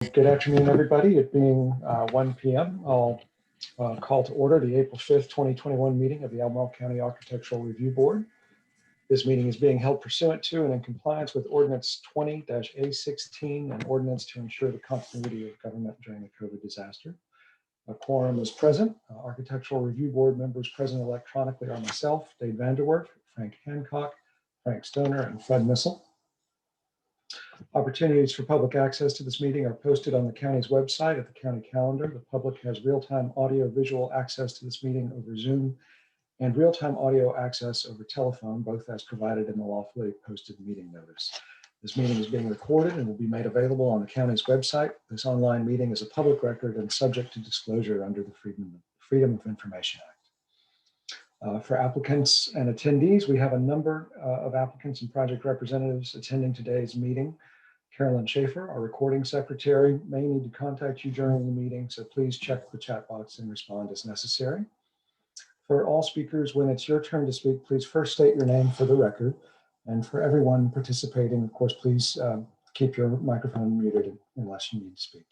Good afternoon, everybody. It being 1 p.m., I'll call to order the April 5th, 2021 meeting of the Albemarle County Architectural Review Board. This meeting is being held pursuant to and in compliance with Ordinance 20-A16, an ordinance to ensure the continuity of government during the COVID disaster. A quorum is present. Architectural Review Board members present electronically are myself, Dave Vanderwerf, Frank Hancock, Frank Stoner, and Fred Missel. Opportunities for public access to this meeting are posted on the county's website at the county calendar. The public has real-time audio-visual access to this meeting over Zoom and real-time audio access over telephone, both as provided in the lawfully posted meeting notice. This meeting is being recorded and will be made available on the county's website. This online meeting is a public record and subject to disclosure under the Freedom of Information Act. For applicants and attendees, we have a number of applicants and project representatives attending today's meeting. Carolyn Schaefer, our recording secretary, may need to contact you during the meeting, so please check the chat box and respond as necessary. For all speakers, when it's your turn to speak, please first state your name for the record. And for everyone participating, of course, please keep your microphone muted unless you need to speak.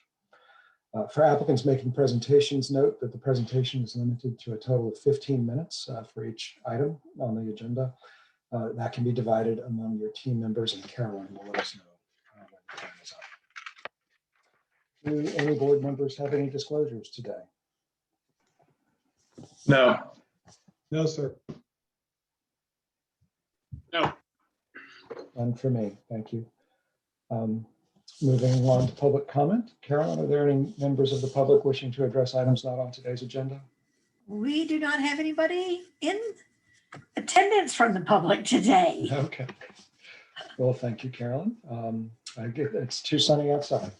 For applicants making presentations, note that the presentation is limited to a total of 15 minutes for each item on the agenda. That can be divided among your team members, and Carolyn will let us know when the time is up. Do any board members have any disclosures today? No. No, sir. No. None for me, thank you. Moving on to public comment. Carolyn, are there any members of the public wishing to address items not on today's agenda? We do not have anybody in attendance from the public today. Okay. Well, thank you, Carolyn. I get it's too sunny outside.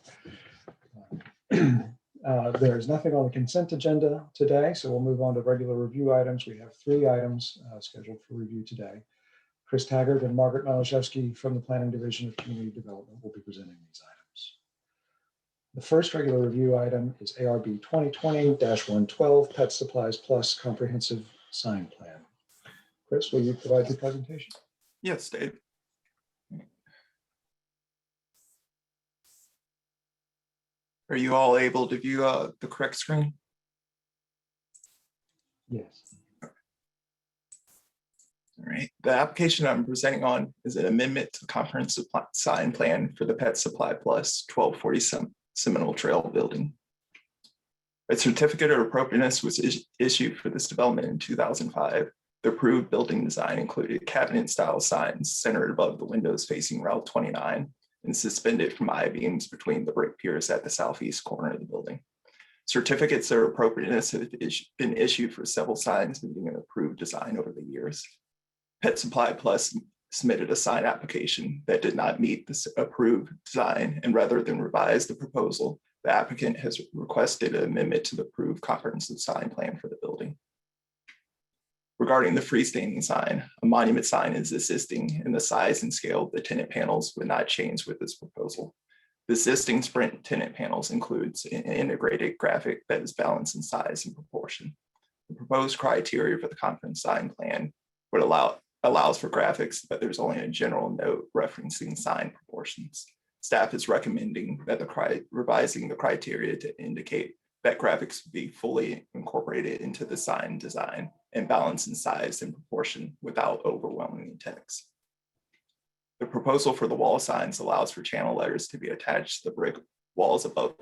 There's nothing on the consent agenda today, so we'll move on to regular review items. We have 3 items scheduled for review today. Chris Taggart and Margaret Malashevsky from the Planning Division of Community Development will be presenting these items. The first regular review item is ARB 2020-112 Pet Supplies Plus Comprehensive Sign Plan. Chris, will you provide the presentation? Yes, Dave. Are you all able to view the correct screen? Yes. All right. The application I'm presenting on is an amendment to the comprehensive sign plan for the Pet Supply Plus 1240 Seminole Trail building. A certificate of appropriateness was issued for this development in 2005. The approved building design included cabinet-style signs centered above the windows facing Route 29 and suspended from I-beams between the brick piers at the southeast corner of the building. Certificates of appropriateness have been issued for several signs meeting an approved design over the years. Pet Supply Plus submitted a sign application that did not meet this approved design, and rather than revise the proposal, the applicant has requested an amendment to the approved comprehensive sign plan for the building. Regarding the freestanding sign, a monument sign is existing, and the size and scale of the tenant panels would not change with this proposal. The existing Sprint tenant panels includes an integrated graphic that is balanced in size and proportion. The proposed criteria for the comprehensive sign plan would allows for graphics, but there's only a general note referencing sign proportions. Staff is recommending that revising the criteria to indicate that graphics be fully incorporated into the sign design and balanced in size and proportion without overwhelming text. The proposal for the wall signs allows for channel letters to be attached to the brick walls above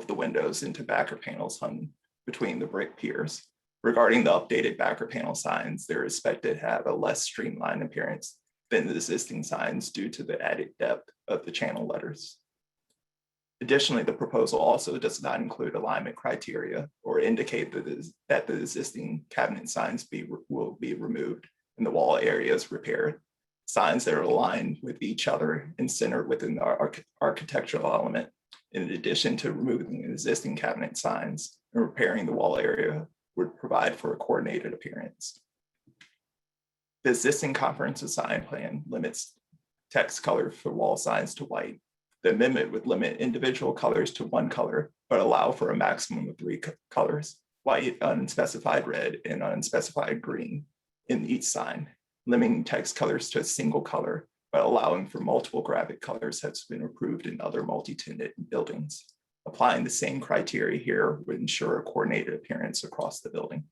the windows into backer panels hung between the brick piers. Regarding the updated backer panel signs, they're expected to have a less streamlined appearance than the existing signs due to the added depth of the channel letters. Additionally, the proposal also does not include alignment criteria or indicate that the existing cabinet signs will be removed and the wall areas repaired. Signs that are aligned with each other and centered within the architectural element, in addition to removing existing cabinet signs and repairing the wall area, would provide for a coordinated appearance. The existing comprehensive sign plan limits text color for wall signs to white. The amendment would limit individual colors to 1 color, but allow for a maximum of 3 colors, white, unspecified red, and unspecified green in each sign, limiting text colors to a single color but allowing for multiple graphic colors has been approved in other multi-tenant buildings. Applying the same criteria here would ensure a coordinated appearance across the building.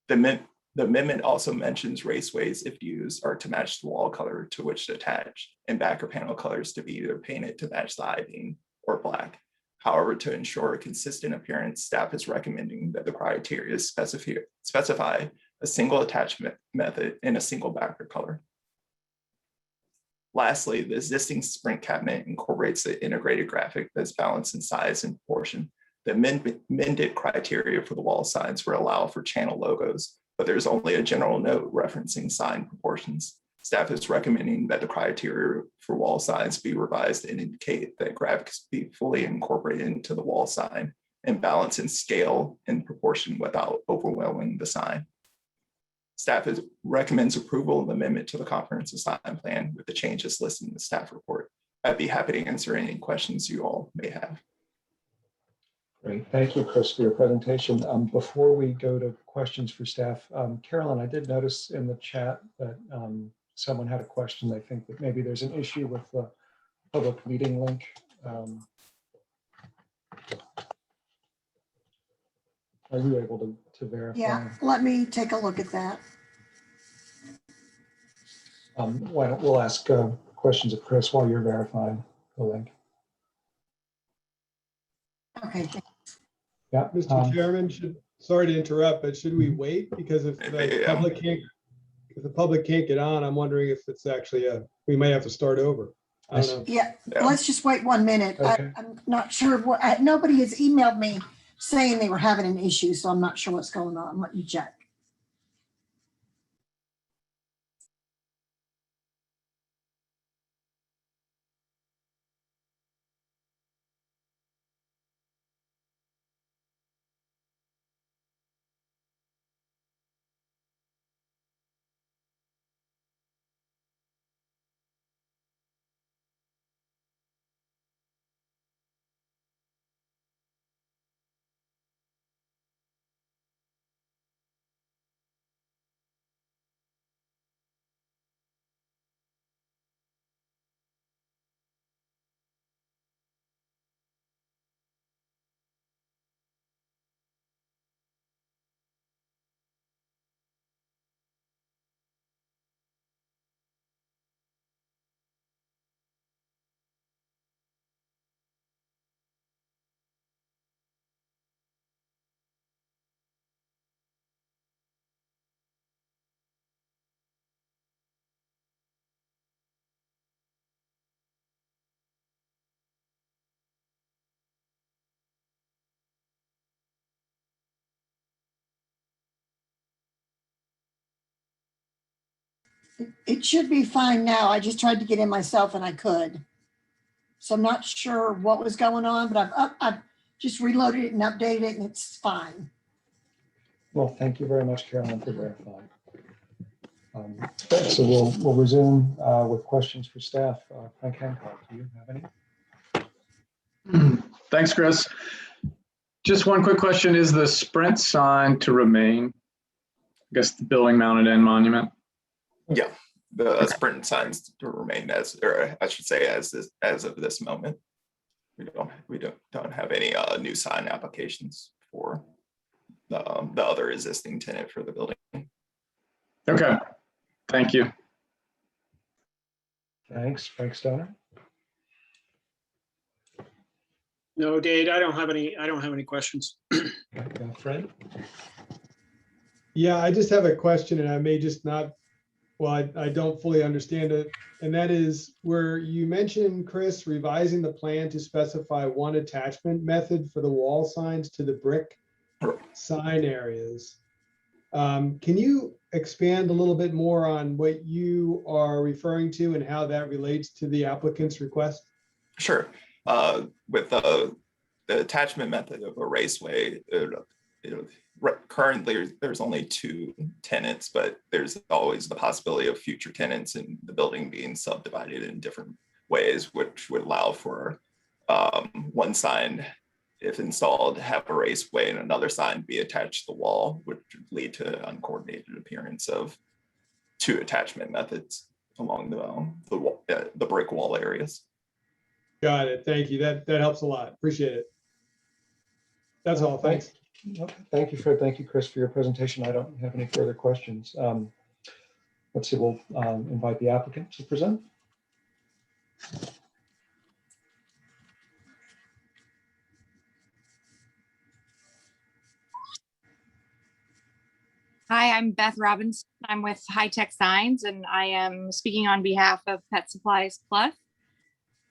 The amendment also mentions raceways, if used, are to match the wall color to which to attach, and backer panel colors to be either painted to match the I-beam or black. However, to ensure a consistent appearance, staff is recommending that the criteria specify a single attachment method and a single backer color. Lastly, the existing sprint cabinet incorporates the integrated graphic that's balanced in size and proportion. The amended criteria for the wall signs will allow for channel logos, but there's only a general note referencing sign proportions. Staff is recommending that the criteria for wall signs be revised and indicate that graphics be fully incorporated into the wall sign and balance in scale and proportion without overwhelming the sign. Staff recommends approval of the amendment to the comprehensive sign plan with the changes listed in the staff report. I'd be happy to answer any questions you all may have. Great. Thank you, Chris, for your presentation. Before we go to questions for staff, Carolyn, I did notice in the chat that someone had a question. I think that maybe there's an issue with the public meeting link. Are you able to verify? Yeah, let me take a look at that. Why don't we'll ask questions of Chris while you're verifying the link. Okay. Yeah. Mr. Chairman, sorry to interrupt, but should we wait? Because if the public can't get on, I'm wondering if it's actually we may have to start over. I don't know. Yeah, let's just wait 1 minute. Okay. I'm not sure what, nobody has emailed me saying they were having an issue, so I'm not sure what's going on. Let me check. It should be fine now. I just tried to get in myself and I could. So I'm not sure what was going on, but I've just reloaded it and updated it and it's fine. Well, thank you very much, Carolyn, for verifying. Okay, so we'll resume with questions for staff. Frank Hancock, do you have any? Thanks, Chris. Just one quick question. Is the Sprint sign to remain? I guess the building mounted end monument. Yeah, the sprint signs to remain as, or I should say, as of this moment. We don't have any new sign applications for the other existing tenant for the building. Okay, thank you. Thanks, Frank Stoner. No, Dade, I don't have any questions. Fred? Yeah, I just have a question and I may just not, well, I don't fully understand it. And that is where you mentioned, Chris, revising the plan to specify one attachment method for the wall signs to the brick sign areas. Can you expand a little bit more on what you are referring to and how that relates to the applicant's request? Sure. With the attachment method of a raceway, currently there's only 2 tenants, but there's always the possibility of future tenants and the building being subdivided in different ways, which would allow for one sign, if installed, have a raceway and another sign be attached to the wall, which would lead to uncoordinated appearance of 2 attachment methods. along the brick wall areas. Got it. Thank you. That helps a lot. Appreciate it. That's all. Thanks. Okay, thank you, Fred. Thank you, Chris, for your presentation. I don't have any further questions. Let's see, we'll invite the applicant to present. Hi, I'm Beth Robinson. I'm with High Tech Signs, and I am speaking on behalf of Pet Supplies Plus.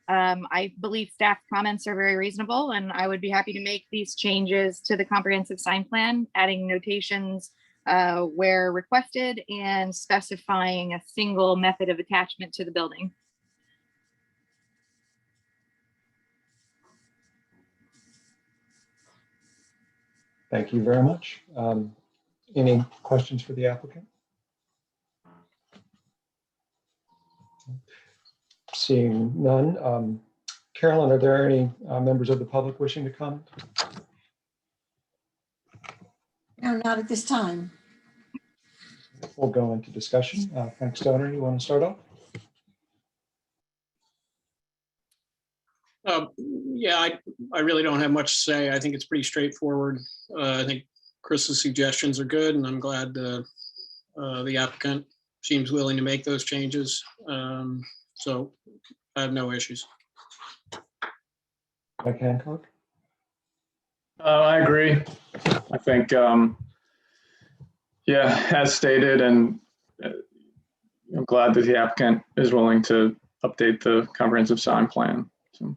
I believe staff comments are very reasonable, and I would be happy to make these changes to the comprehensive sign plan, adding notations where requested and specifying a single method of attachment to the building. Thank you very much. Any questions for the applicant? Seeing none. Carolyn, are there any members of the public wishing to comment? No, not at this time. We'll go into discussion. Frank Stoner, you want to start off? Yeah, I really don't have much to say. I think it's pretty straightforward. I think Chris's suggestions are good, and I'm glad the applicant seems willing to make those changes. So I have no issues. Mike Hancock? I agree. I think, yeah, as stated, and I'm glad that the applicant is willing to update the comprehensive sign plan. So,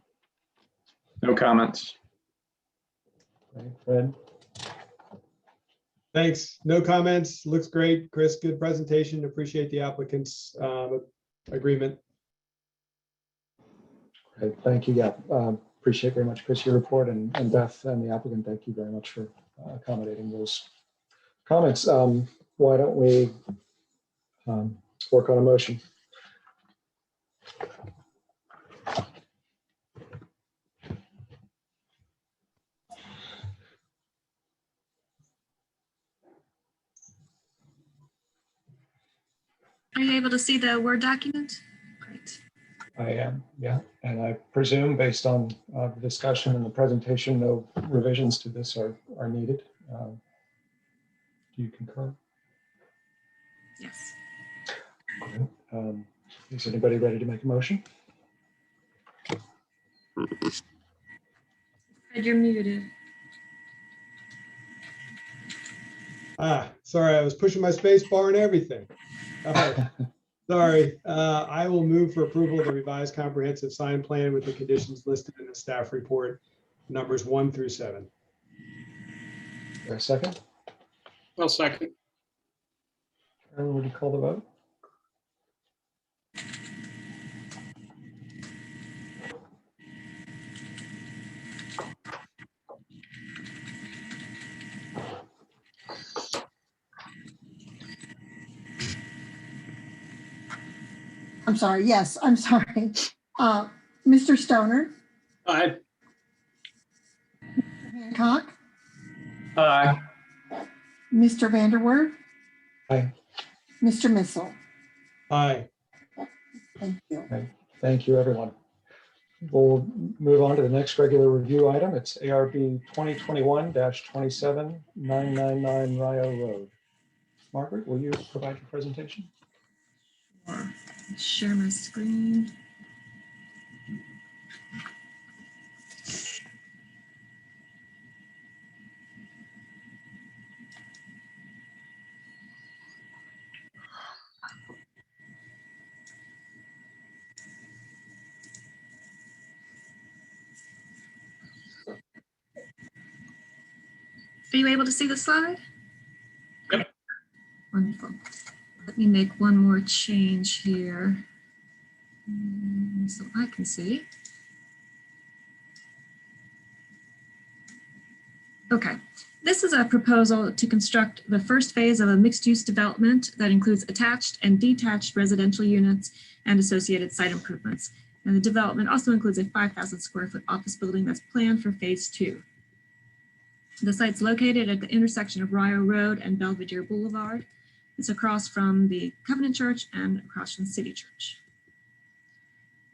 no comments. Okay, Fred? Thanks. No comments. Looks great. Chris, good presentation. Appreciate the applicant's agreement. Great, thank you. Yeah, appreciate very much, Chris, your report, and Beth and the applicant, thank you very much for accommodating those comments. Why don't we work on a motion? Are you able to see the Word document? Great. I am, yeah, and I presume based on the discussion and the presentation, no revisions to this are needed. Do you concur? Yes. Okay. Is anybody ready to make a motion? Fred, you're muted. Sorry, I was pushing my space bar and everything. All right. Sorry. I will move for approval of the revised comprehensive sign plan with the conditions listed in the staff report, numbers 1 through 7. Is there a second? Well, second. Carolyn, would you call the vote? I'm sorry. Yes, I'm sorry. Mr. Stoner, Aye. Hancock, Aye. Mr. Vanderwerf, Aye. Mr. Missile. Aye. Thank you. Okay. Thank you, everyone. We'll move on to the next regular review item. It's ARB 2021-27999 Rio Road. Margaret, will you provide your presentation? Sure. Share my screen. Are you able to see the slide? Yep. Wonderful. Let me make one more change here so I can see. Okay, this is a proposal to construct the first phase of a mixed-use development that includes attached and detached residential units and associated site improvements. And the development also includes a 5,000 square foot office building that's planned for phase 2. The site's located at the intersection of Rio Road and Belvedere Boulevard. It's across from the Covenant Church and across from City Church.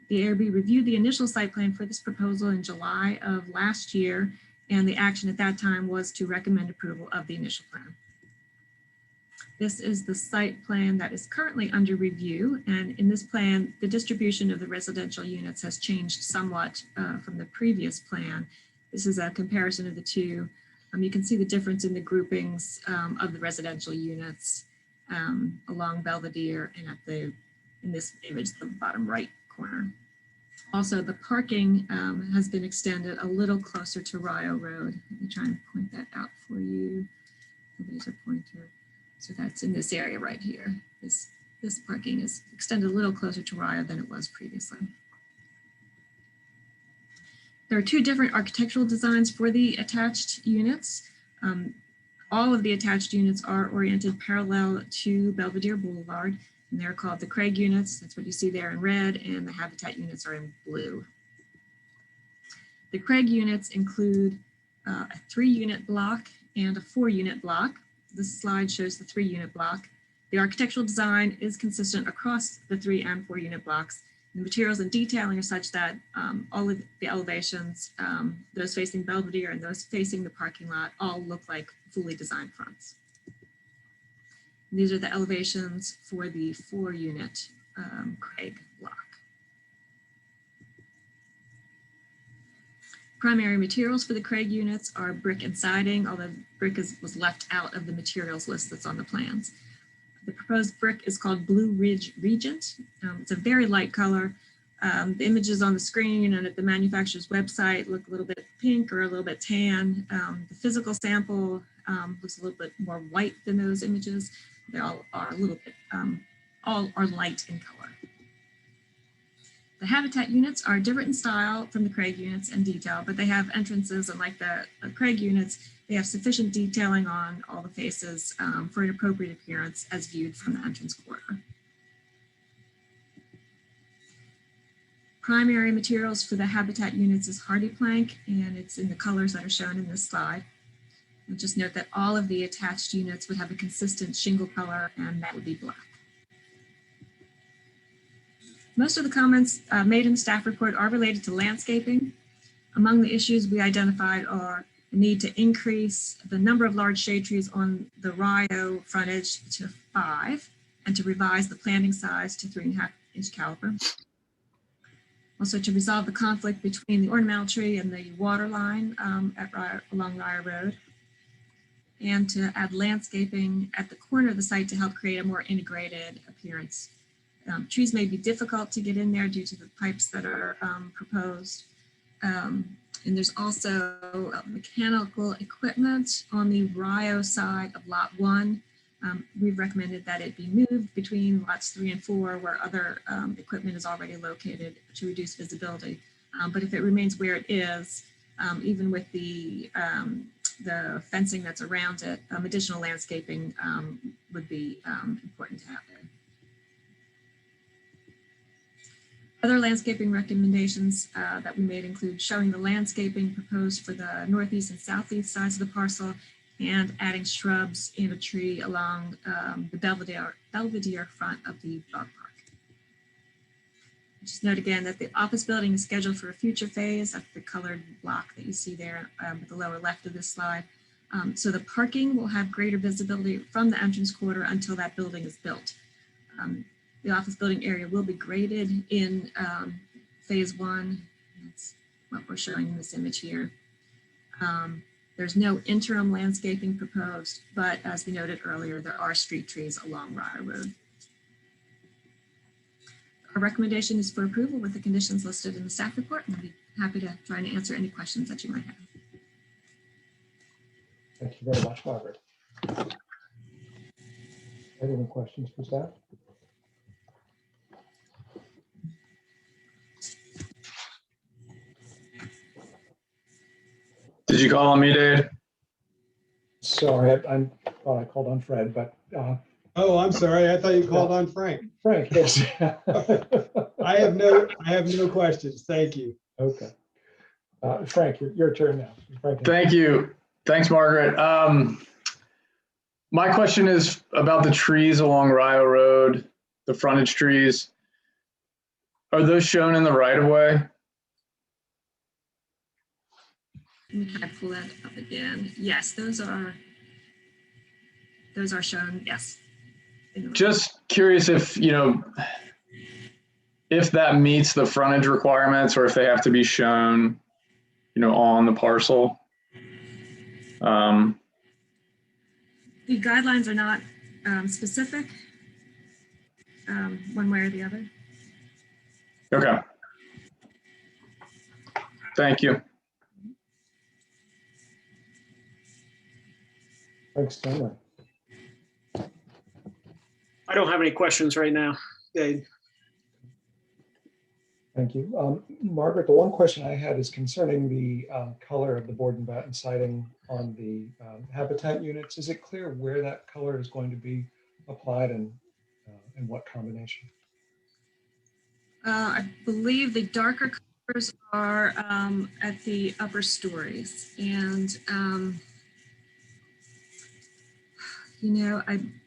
The ARB reviewed the initial site plan for this proposal in July of last year, and the action at that time was to recommend approval of the initial plan. This is the site plan that is currently under review, and in this plan, the distribution of the residential units has changed somewhat from the previous plan. This is a comparison of the two. You can see the difference in the groupings of the residential units along Belvedere and in this image, the bottom right corner. Also, the parking has been extended a little closer to Rio Road. Let me try and point that out for you. The laser pointer. So that's in this area right here. This parking is extended a little closer to Rio than it was previously. There are two different architectural designs for the attached units. All of the attached units are oriented parallel to Belvedere Boulevard, and they're called the Craig units. That's what you see there in red, and the Habitat units are in blue. The Craig units include a 3-unit block and a 4-unit block. This slide shows the 3-unit block. The architectural design is consistent across the 3 and 4-unit blocks. The materials and detailing are such that all of the elevations, those facing Belvedere and those facing the parking lot, all look like fully designed fronts. And these are the elevations for the 4-unit Craig block. Primary materials for the Craig units are brick and siding, although brick was left out of the materials list that's on the plans. The proposed brick is called Blue Ridge Regent. It's a very light color. The images on the screen and at the manufacturer's website look a little bit pink or a little bit tan. The physical sample looks a little bit more white than those images. They all are a little bit, all are light in color. The Habitat units are different in style from the Craig units and detail, but they have entrances, and like the Craig units, they have sufficient detailing on all the faces for an appropriate appearance as viewed from the entrance corridor. Primary materials for the Habitat units is hardy plank, and it's in the colors that are shown in this slide. And just note that all of the attached units would have a consistent shingle color, and that would be black. Most of the comments made in the staff report are related to landscaping. Among the issues we identified are the need to increase the number of large shade trees on the Rio frontage to 5 and to revise the planting size to 3.5-inch caliber. Also to resolve the conflict between the ornamental tree and the water line along Rio Road, and to add landscaping at the corner of the site to help create a more integrated appearance. Trees may be difficult to get in there due to the pipes that are proposed. And there's also mechanical equipment on the Rio side of lot 1. We've recommended that it be moved between lots 3 and 4 where other equipment is already located to reduce visibility. But if it remains where it is, even with the fencing that's around it, additional landscaping would be important to have there. Other landscaping recommendations that we made include showing the landscaping proposed for the northeast and southeast sides of the parcel and adding shrubs and a tree along the Belvedere front of the dog park. Just note again that the office building is scheduled for a future phase. That's the colored block that you see there at the lower left of this slide. So the parking will have greater visibility from the entrance corridor until that building is built. The office building area will be graded in phase 1. That's what we're showing in this image here. There's no interim landscaping proposed, but as we noted earlier, there are street trees along Rio Road. Our recommendation is for approval with the conditions listed in the staff report, and I'll be happy to try and answer any questions that you might have. Thank you very much, Margaret. Any questions for staff? Did you call on me, Dave? Sorry, I called on Fred, but Oh, I'm sorry. I thought you called on Frank. Frank, yes. I have no questions. Thank you. Okay. Frank, your turn now. Frank, Thank you. Thanks, Margaret. My question is about the trees along Rio Road, the frontage trees. Are those shown in the right of way? Let me kind of pull that up again. Yes, those are shown, yes. Just curious if, if that meets the frontage requirements or if they have to be shown, on the parcel. The guidelines are not specific one way or the other. Okay. Thank you. Thanks, Stanley. I don't have any questions right now, Dave. Thank you. Margaret, the one question I had is concerning the color of the board and batten siding on the habitat units. Is it clear where that color is going to be applied and in what combination? I believe the darker colors are at the upper stories, and I'm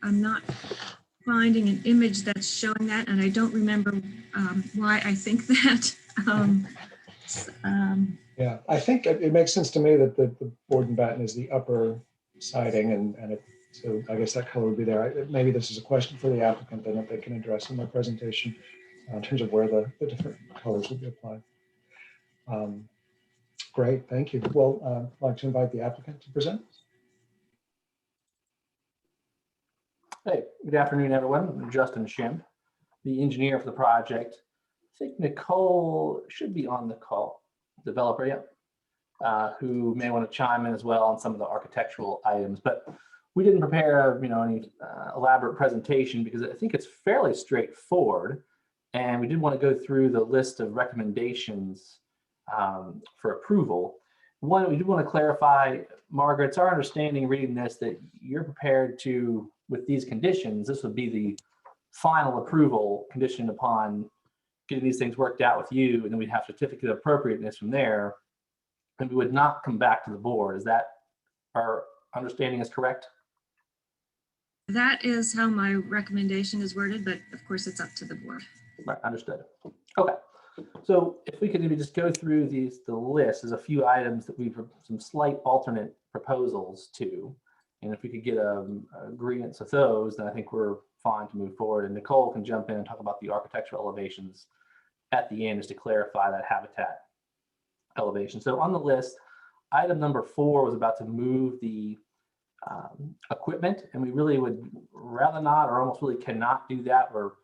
not finding an image that's showing that, and I don't remember why I think that. Yeah, I think it makes sense to me that the board and batten is the upper siding, and so I guess that color would be there. Maybe this is a question for the applicant then that they can address in their presentation in terms of where the different colors will be applied. Great, thank you. Well, I'd like to invite the applicant to present. Hey, good afternoon, everyone. I'm Justin Shim, the engineer for the project. I think Nicole should be on the call, developer, yeah, who may want to chime in as well on some of the architectural items. But we didn't prepare, any elaborate presentation because I think it's fairly straightforward. And we did want to go through the list of recommendations for approval. One, we do want to clarify, Margaret, it's our understanding reading this that you're prepared to, with these conditions, this would be the final approval conditioned upon getting these things worked out with you, and then we'd have certificate of appropriateness from there, and we would not come back to the board. Is that our understanding is correct? That is how my recommendation is worded, but of course it's up to the board. Right, understood. Okay. So if we could maybe just go through the list, there's a few items that we've some slight alternate proposals to, and if we could get agreements with those, then I think we're fine to move forward. And Nicole can jump in and talk about the architectural elevations at the end, just to clarify that habitat elevation. So on the list, item number 4 was about to move the equipment, and we really would rather not, or almost really cannot do that, or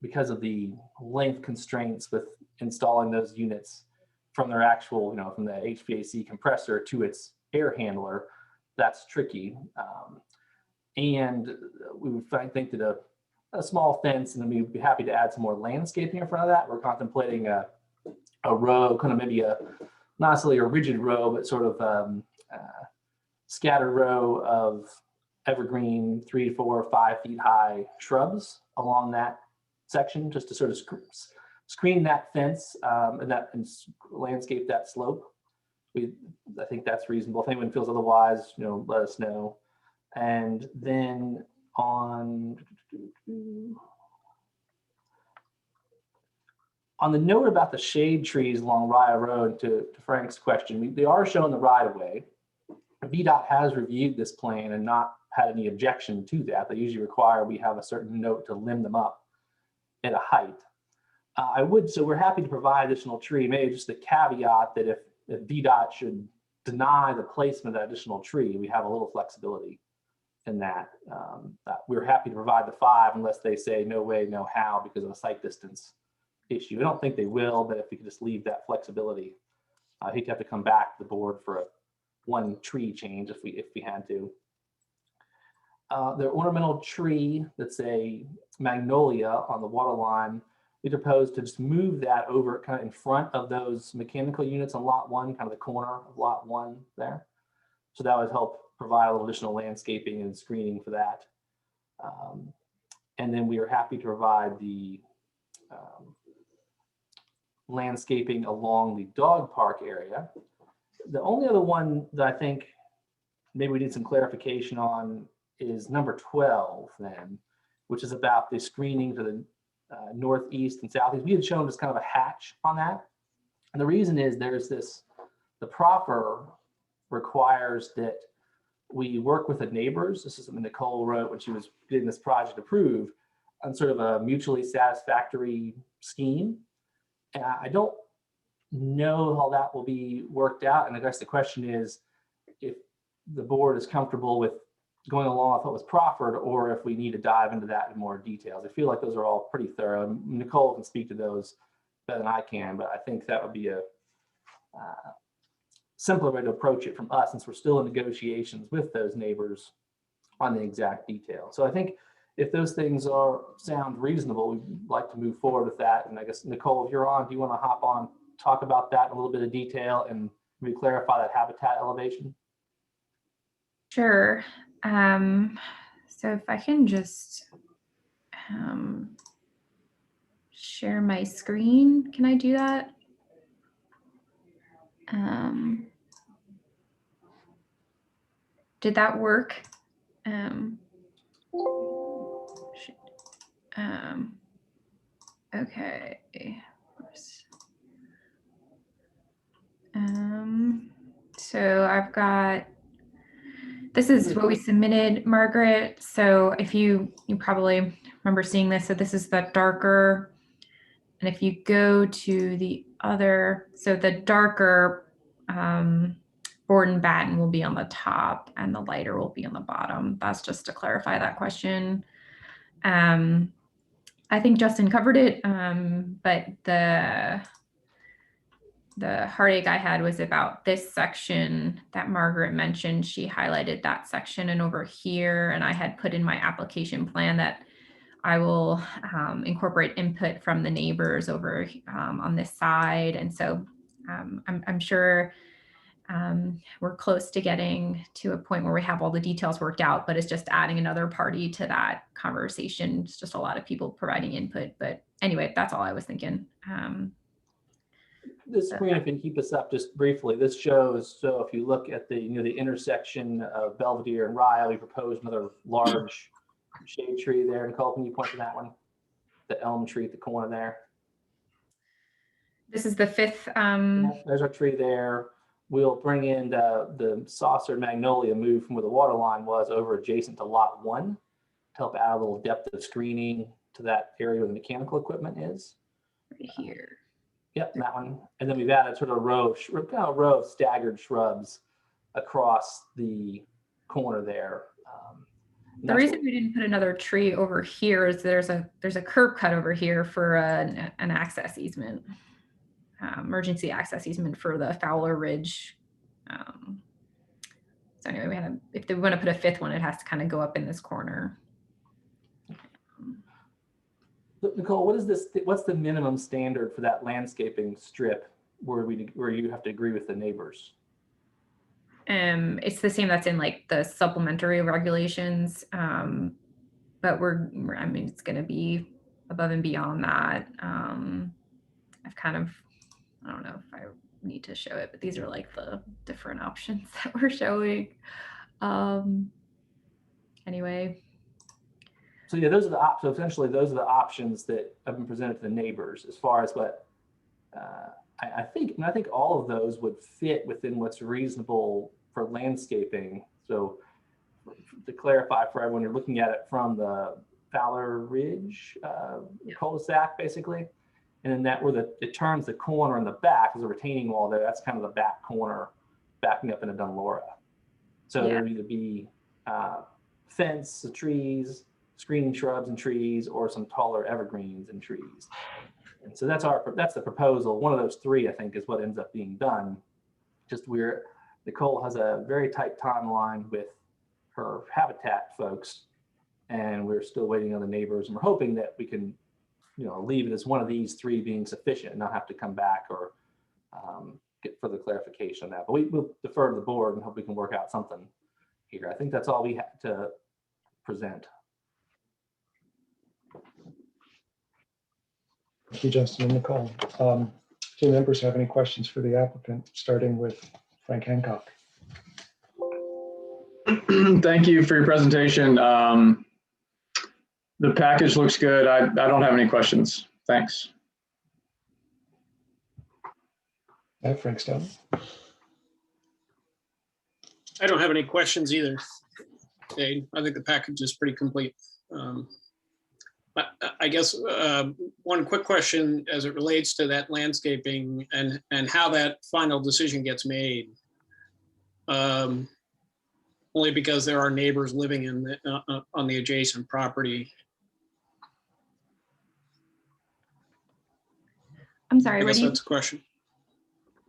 because of the length constraints with installing those units from their actual, from the HVAC compressor to its air handler, that's tricky. And we would think that a small fence, and then we'd be happy to add some more landscaping in front of that. We're contemplating a row, kind of maybe not necessarily a rigid row, but sort of scattered row of evergreen 3 to 4 or 5 feet high shrubs along that section, just to sort of screen that fence and landscape that slope. I think that's reasonable. If anyone feels otherwise, let us know. And then on the note about the shade trees along Rio Road, to Frank's question, they are shown the right of way. VDOT has reviewed this plan and not had any objection to that. They usually require we have a certain note to limb them up at a height. So we're happy to provide additional tree, maybe just a caveat that if VDOT should deny the placement of that additional tree, we have a little flexibility in that. We're happy to provide the 5 unless they say no way, no how because of a site distance issue. I don't think they will, but if we could just leave that flexibility, I hate to have to come back to the board for one tree change if we had to. The ornamental tree that's a magnolia on the water line, we propose to just move that over kind of in front of those mechanical units on lot 1, kind of the corner of lot 1 there. So that would help provide a little additional landscaping and screening for that. And then we are happy to provide the landscaping along the dog park area. The only other one that I think maybe we need some clarification on is number 12 then, which is about the screening to the northeast and southeast. We had shown just kind of a hatch on that. And the reason is there's this, the proffer requires that we work with the neighbors. This is something Nicole wrote when she was getting this project approved on sort of a mutually satisfactory scheme. And I don't know how that will be worked out. And I guess the question is if the board is comfortable with going along with what was proffered, or if we need to dive into that in more details. I feel like those are all pretty thorough. Nicole can speak to those better than I can, but I think that would be a simpler way to approach it from us, since we're still in negotiations with those neighbors on the exact detail. So I think if those things sound reasonable, we'd like to move forward with that. And I guess, Nicole, if you're on, do you want to hop on, talk about that in a little bit of detail and maybe clarify that habitat elevation? Sure. So if I can just share my screen, can I do that? Did that work? Okay. So I've got, this is what we submitted, Margaret. So if you probably remember seeing this, so this is the darker, and if you go to the other, so the darker Borden Batten will be on the top and the lighter will be on the bottom. That's just to clarify that question. I think Justin covered it, but the heartache I had was about this section that Margaret mentioned. She highlighted that section, and over here, and I had put in my application plan that I will incorporate input from the neighbors over on this side. And so I'm sure we're close to getting to a point where we have all the details worked out, but it's just adding another party to that conversation. It's just a lot of people providing input. But anyway, that's all I was thinking. This screen, if you can keep this up just briefly, this shows, so if you look at the, the intersection of Belvedere and Ryle, we proposed another large shade tree there. Nicole, can you point to that one? The elm tree at the corner there. This is the fifth. There's our tree there. We'll bring in the saucer magnolia move from where the water line was over adjacent to lot 1 to help add a little depth of screening to that area where the mechanical equipment is. Right here. Yep, that one. And then we've added sort of a row of staggered shrubs across the corner there. The reason we didn't put another tree over here is there's a curb cut over here for an access easement, emergency access easement for the Fowler Ridge. So anyway, if they want to put a fifth one, it has to kind of go up in this corner. Nicole, what's the minimum standard for that landscaping strip where you have to agree with the neighbors? It's the same that's in like the supplementary regulations, but I mean, it's going to be above and beyond that. I've kind of, I don't know if I need to show it, but these are like the different options that we're showing. Anyway. So yeah, those are the so essentially those are the options that have been presented to the neighbors as far as what I think all of those would fit within what's reasonable for landscaping. So to clarify for everyone, you're looking at it from the Fowler Ridge cul-de-sac basically, and then that where it turns the corner in the back is a retaining wall there. That's kind of the back corner backing up into Dunlora. So there would either be fence, the trees, screening shrubs and trees, or some taller evergreens and trees. And so that's the proposal. One of those three, I think, is what ends up being done. Just Nicole has a very tight timeline with her habitat folks, and we're still waiting on the neighbors, and we're hoping that we can, leave it as one of these three being sufficient and not have to come back or get further clarification on that. But we'll defer to the board and hope we can work out something here. I think that's all we have to present. Thank you, Justin and Nicole. Do members have any questions for the applicant, starting with Frank Hancock? Thank you for your presentation. The package looks good. I don't have any questions. Thanks. Frank Stone. I don't have any questions either. Dave, I think the package is pretty complete. I guess one quick question as it relates to that landscaping and how that final decision gets made. Only because there are neighbors living in the, on the adjacent property. I'm sorry, I what guess do you? that's a question.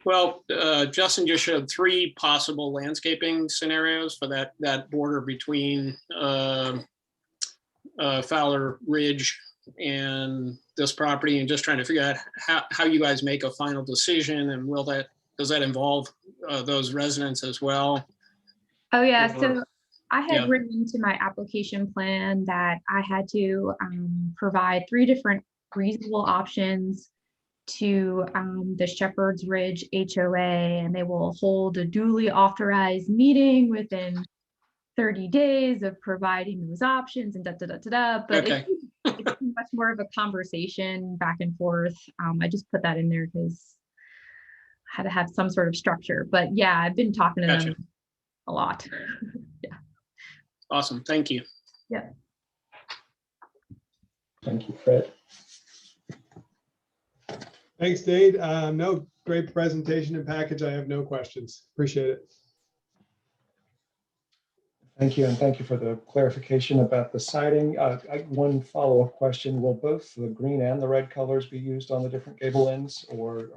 Well, Justin just showed 3 possible landscaping scenarios for that border between Fowler Ridge and this property, and just trying to figure out how you guys make a final decision, and does that involve those residents as well? Oh yeah, so I had Yeah. written into my application plan that I had to provide 3 different reasonable options to the Shepherd's Ridge HOA, and they will hold a duly authorized meeting within 30 days of providing those options and But Okay. it's much more of a conversation back and forth. I just put that in there because I had to have some sort of structure. But yeah, I've been talking to Gotcha. them a lot. Awesome. Thank you. Yeah. Thank you, Fred. Thanks, Dade. No, great presentation and package. I have no questions. Appreciate it. Thank you, and thank you for the clarification about the siding. One follow-up question: will both the green and the red colors be used on the different gable ends, or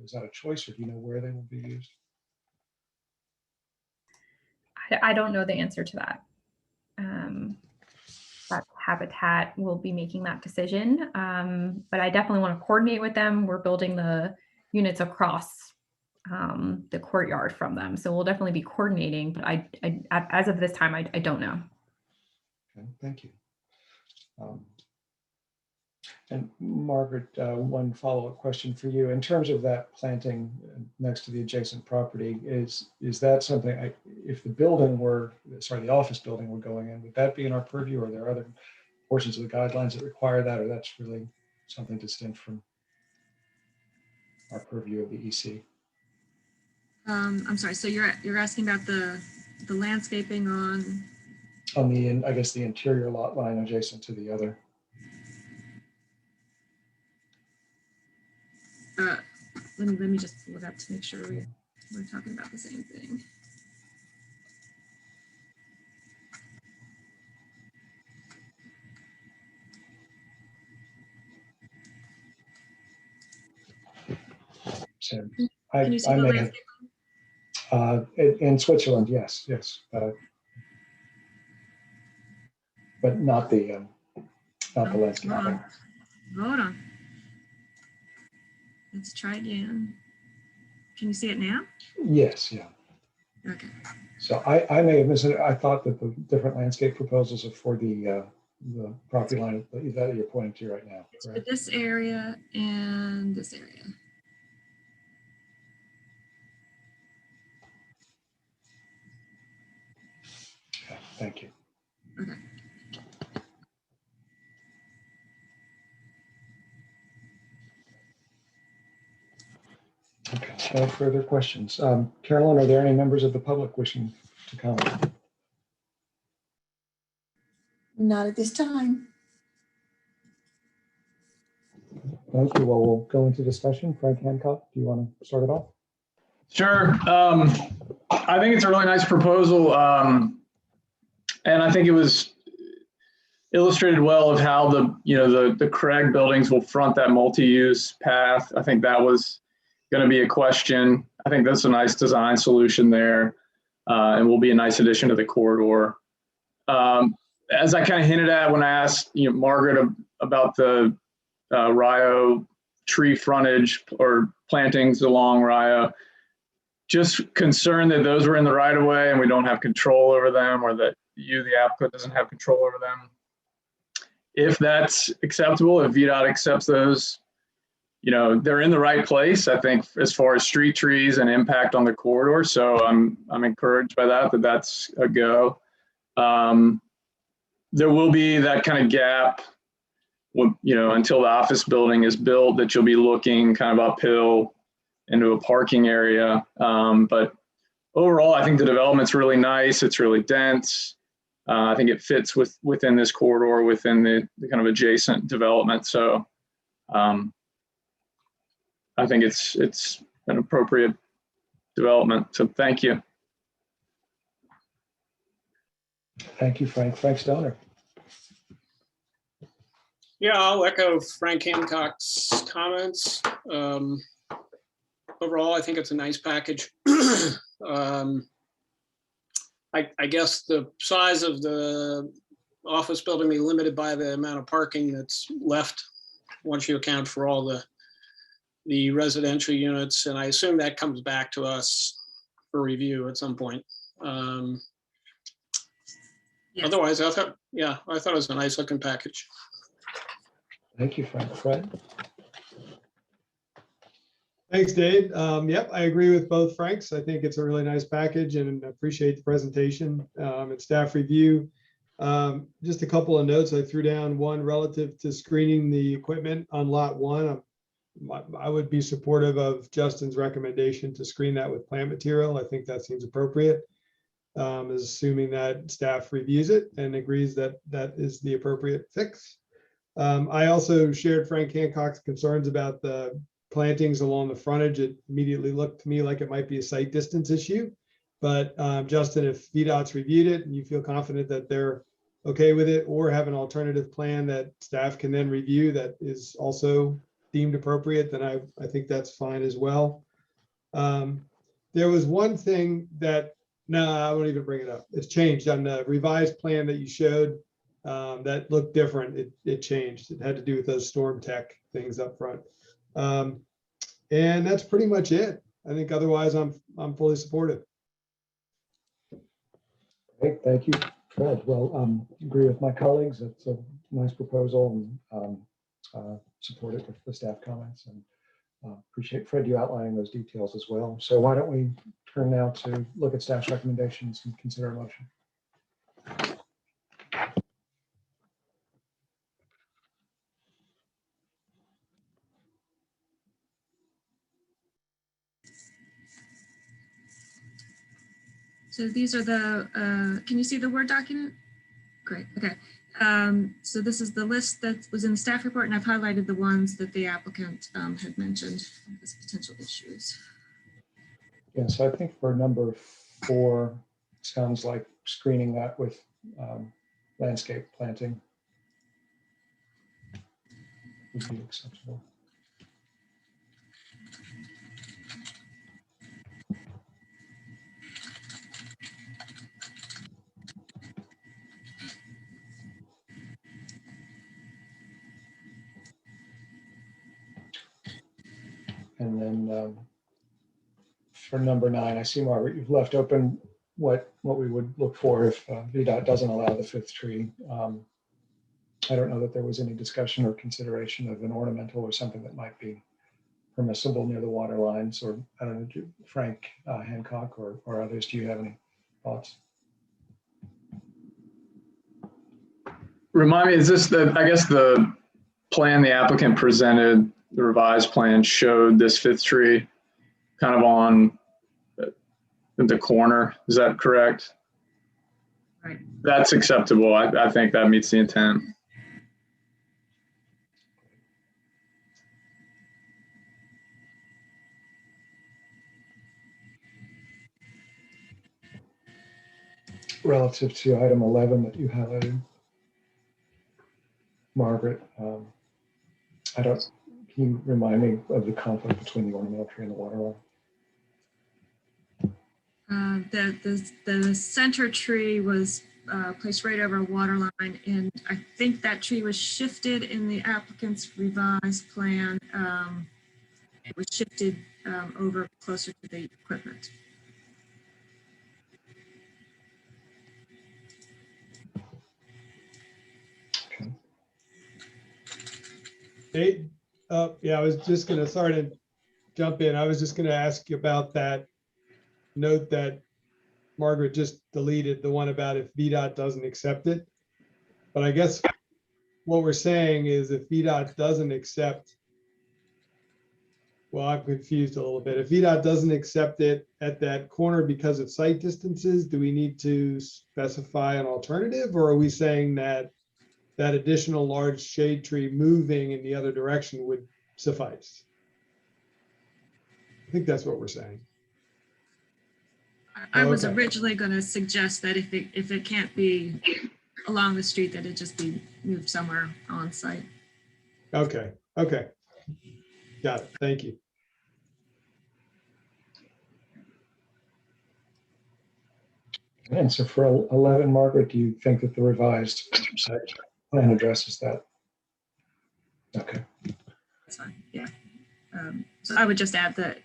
is that a choice, or do you know where they will be used? I don't know the answer to that. But Habitat will be making that decision. But I definitely want to coordinate with them. We're building the units across the courtyard from them. So we'll definitely be coordinating, but I as of this time, I don't know. Okay, thank you. And Margaret, one follow-up question for you. In terms of that planting next to the adjacent property, is that something, if the building were, sorry, the office building were going in, would that be in our purview, or are there other portions of the guidelines that require that, or that's really something distinct from our purview of the EC? I'm sorry, so you're asking about the landscaping on the, I guess, the interior lot line adjacent to the other. let me just look up to make sure we're talking about the same thing. So Can you see I the may have, landscape? in Switzerland, yes, but not the landscape. Hold on. Let's try again. Can you see it now? Yes, yeah. Okay. So I may have missed it. I thought that the different landscape proposals are for the property line that you're pointing to right now. It's for this area and this area. Okay, thank you. Okay. Okay, no further questions. Carolyn, are there any members of the public wishing to comment? Not at this time. Thank you. Well, we'll go into discussion. Frank Hancock, do you want to start it off? Sure. I think it's a really nice proposal. And I think it was illustrated well of how the Craig buildings will front that multi-use path. I think that was going to be a question. I think that's a nice design solution there, and will be a nice addition to the corridor. As I kind of hinted at when I asked Margaret about the Rio tree frontage or plantings along Rio, just concerned that those were in the right of way and we don't have control over them, or that the applicant, doesn't have control over them. If that's acceptable, if VDOT accepts those they're in the right place, I think, as far as street trees and impact on the corridor. So I'm encouraged by that that's a go. There will be that kind of gap, until the office building is built, that you'll be looking kind of uphill into a parking area. But overall, I think the development's really nice. It's really dense. I think it fits within this corridor, within the kind of adjacent development. So I think it's an appropriate development. So thank you. Thank you, Frank. Frank Stoner. Yeah, I'll echo Frank Hancock's comments. Overall, I think it's a nice package. I guess the size of the office building will be limited by the amount of parking that's left once you account for all the residential units. And I assume that comes back to us for review at some point. Yes. Otherwise, I thought it was a nice looking package. Thank you, Frank. Fred? Thanks, Dave. Yep, I agree with both Franks. I think it's a really nice package and appreciate the presentation and staff review. Just a couple of notes I threw down. One, relative to screening the equipment on lot 1. I would be supportive of Justin's recommendation to screen that with plant material. I think that seems appropriate, assuming that staff reviews it and agrees that that is the appropriate fix. I also shared Frank Hancock's concerns about the plantings along the frontage. It immediately looked to me like it might be a site distance issue. But Justin, if VDOT's reviewed it and you feel confident that they're okay with it, or have an alternative plan that staff can then review that is also deemed appropriate, then I think that's fine as well. There was one thing that, no, I won't even bring it up. It's changed on the revised plan that you showed. That looked different. It changed. It had to do with those storm tech things up front. And that's pretty much it. I think otherwise I'm fully supportive. Great, thank you, Fred. Well, agree with my colleagues. It's a nice proposal and support it with the staff comments, and appreciate Fred you outlining those details as well. So why don't we turn now to look at staff's recommendations and consider a motion. So these are can you see the Word document? Great, okay. So this is the list that was in the staff report, and I've highlighted the ones that the applicant had mentioned as potential issues. Yeah, so I think for number 4, sounds like screening that with landscape planting would be acceptable. And then for number 9, I see, Margaret, you've left open what we would look for if VDOT doesn't allow the 5th tree. I don't know that there was any discussion or consideration of an ornamental or something that might be permissible near the water lines, or I don't know, Frank Hancock or others, do you have any thoughts? Remind me, is this I guess the plan the applicant presented, the revised plan showed this 5th tree kind of on the corner. Is that correct? Right. That's acceptable. I think that meets the intent. Relative to item 11 that you highlighted, Margaret, can you remind me of the conflict between the ornamental tree and the water line? The center tree was placed right over a water line, and I think that tree was shifted in the applicant's revised plan. It was shifted over closer to the equipment. Okay. Dave, Yeah, I was just gonna, sorry to jump in. I was just gonna ask you about that note that Margaret just deleted, the one about if VDOT doesn't accept it. But I guess what we're saying is if VDOT doesn't accept, well, I'm confused a little bit. If VDOT doesn't accept it at that corner because of site distances, do we need to specify an alternative? Or are we saying that that additional large shade tree moving in the other direction would suffice? I think that's what we're saying. I was Okay. originally going to suggest that if it can't be along the street, that it just be moved somewhere on site. Okay, okay. Got it. Thank you. And so for 11, Margaret, do you think that the revised site plan addresses that? Okay. That's fine. Yeah. So I would just add that,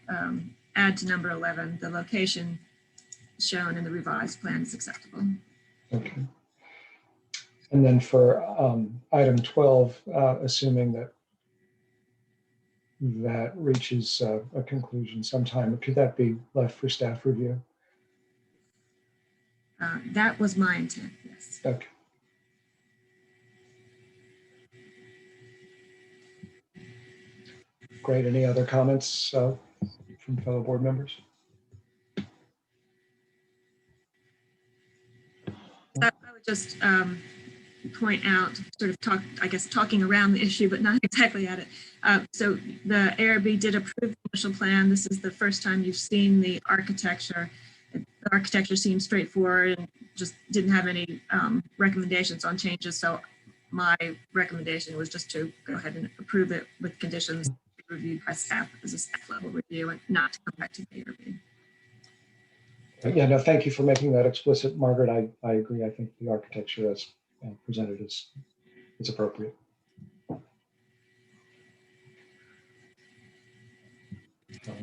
add to number 11, the location shown in the revised plan is acceptable. Okay. And then for item 12, assuming that that reaches a conclusion sometime, could that be left for staff review? That was my intent, yes. Okay. Great. Any other comments from fellow board members? I would just point out, sort of talking around the issue, but not exactly at it. So the ARB did approve the initial plan. This is the first time you've seen the architecture. The architecture seems straightforward and just didn't have any recommendations on changes. So my recommendation was just to go ahead and approve it with conditions reviewed by staff as a staff level review and not to come back to the ARB. Yeah, no, thank you for making that explicit, Margaret. I agree. I think the architecture as presented is appropriate.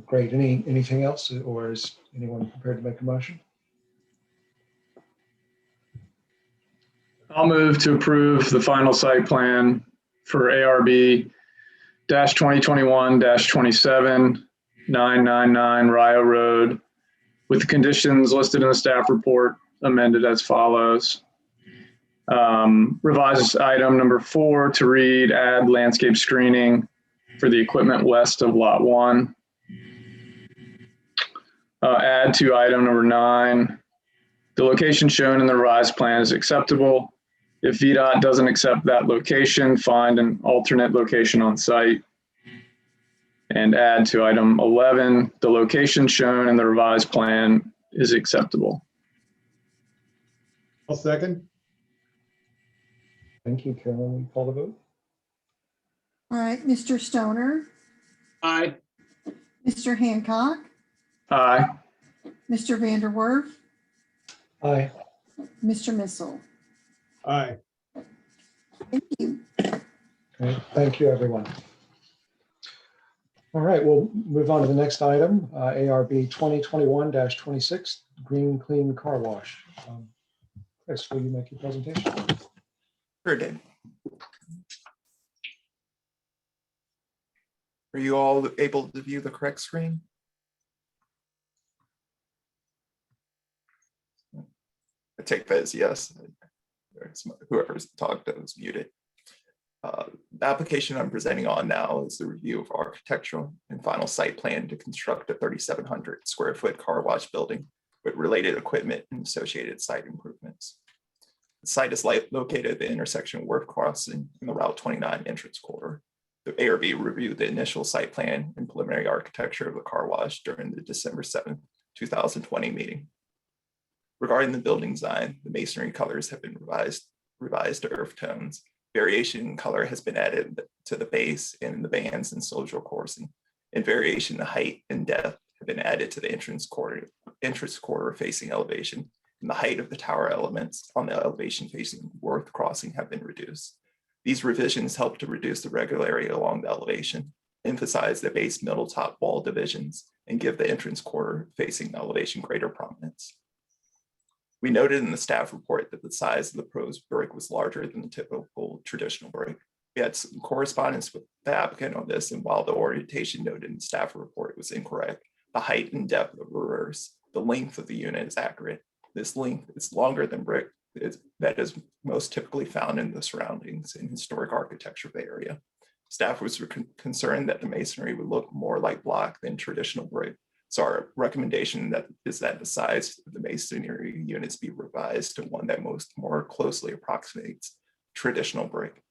Great. Anything else, or is anyone prepared to make a motion? I'll move to approve the final site plan for ARB 2021-27 999 Rio Road with the conditions listed in the staff report amended as follows. Revise item number 4 to read, add landscape screening for the equipment west of lot 1. Add to item number 9, the location shown in the revised plan is acceptable. If VDOT doesn't accept that location, find an alternate location on site. And add to item 11, the location shown in the revised plan is acceptable. I'll second. Thank you, Carolyn. Will you call the vote? All right, Mr. Stoner, Aye. Mr. Hancock, Aye. Mr. Vanderwerf, Aye. Mr. Missile. Aye. Thank you. Great. Thank you, everyone. All right, we'll move on to the next item, ARB 2021-26, Green Clean Car Wash. Chris, will you make your presentation? Sure, Dave. Are you all able to view the correct screen? I take that as yes. Whoever's talked is muted. The application I'm presenting on now is the review of architectural and final site plan to construct a 3,700 square foot car wash building with related equipment and associated site improvements. The site is located at the intersection of Worth Crossing and the Route 29 entrance corridor. The ARB reviewed the initial site plan and preliminary architecture of the car wash during the December 7th, 2020 meeting. Regarding the building design, the masonry colors have been revised to earth tones. Variation in color has been added to the base and the bands and social coursing, and variation in height and depth have been added to the entrance corridor facing elevation, and the height of the tower elements on the elevation facing Worth Crossing have been reduced. These revisions help to reduce the regularity along the elevation, emphasize the base middle top wall divisions, and give the entrance corridor facing elevation greater prominence. We noted in the staff report that the size of the proposed brick was larger than the typical traditional brick. We had some correspondence with the applicant on this, and while the orientation noted in the staff report was incorrect, the height and depth of reverse, the length of the unit is accurate. This length is longer than brick that is most typically found in the surroundings in historic architecture of the area. Staff was concerned that the masonry would look more like block than traditional brick. So our recommendation is that the size of the masonry units be revised to one that more closely approximates traditional brick.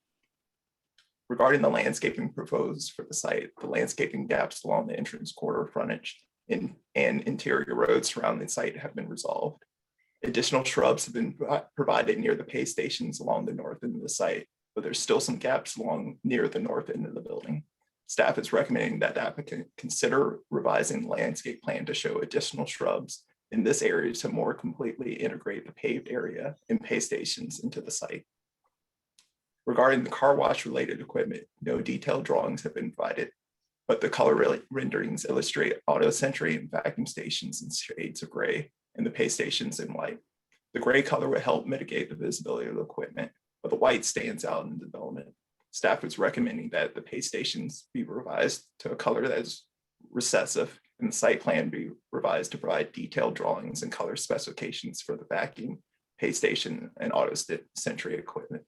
Regarding the landscaping proposed for the site, the landscaping gaps along the entrance corridor frontage and interior roads surrounding the site have been resolved. Additional shrubs have been provided near the pay stations along the north end of the site, but there's still some gaps along near the north end of the building. Staff is recommending that the applicant consider revising the landscape plan to show additional shrubs in this area to more completely integrate the paved area and pay stations into the site. Regarding the car wash related equipment, no detailed drawings have been provided, but the color renderings illustrate auto sentry and vacuum stations in shades of gray and the pay stations in white. The gray color will help mitigate the visibility of the equipment, but the white stands out in the development. Staff is recommending that the pay stations be revised to a color that is recessive and the site plan be revised to provide detailed drawings and color specifications for the vacuum, pay station, and auto sentry equipment.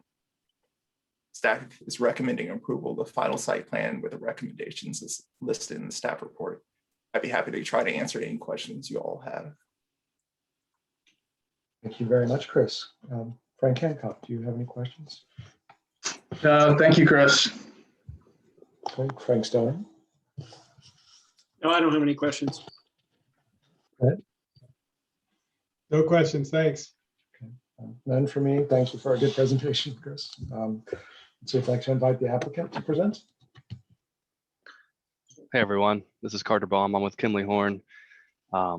Staff is recommending approval of the final site plan with the recommendations as listed in the staff report. I'd be happy to try to answer any questions you all have. Thank you very much, Chris. Frank Hancock, do you have any questions? Thank you, Chris. Okay, Frank Stoner. No, I don't have any questions. No questions, thanks. None for me. Thank you for a good presentation, Chris. So I'd like to invite the applicant to present. Hey everyone, this is Carter Baum. I'm with Kinley Horn. I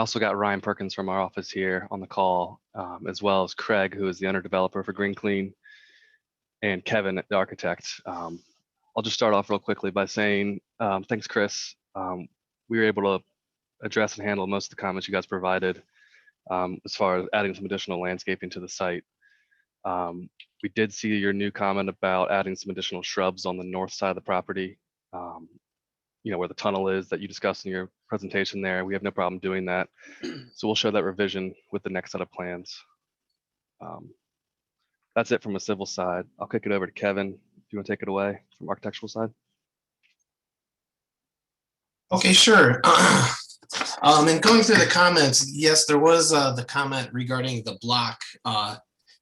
also got Ryan Perkins from our office here on the call, as well as Craig, who is the owner developer for Green Clean, and Kevin, the architect. I'll just start off real quickly by saying thanks, Chris. We were able to address and handle most of the comments you guys provided as far as adding some additional landscaping to the site. We did see your new comment about adding some additional shrubs on the north side of the property, where the tunnel is that you discussed in your presentation there. We have no problem doing that. So we'll show that revision with the next set of plans. That's it from a civil side. I'll kick it over to Kevin, if you want to take it away from architectural side. Okay, sure. And going through the comments, yes, there was the comment regarding the block.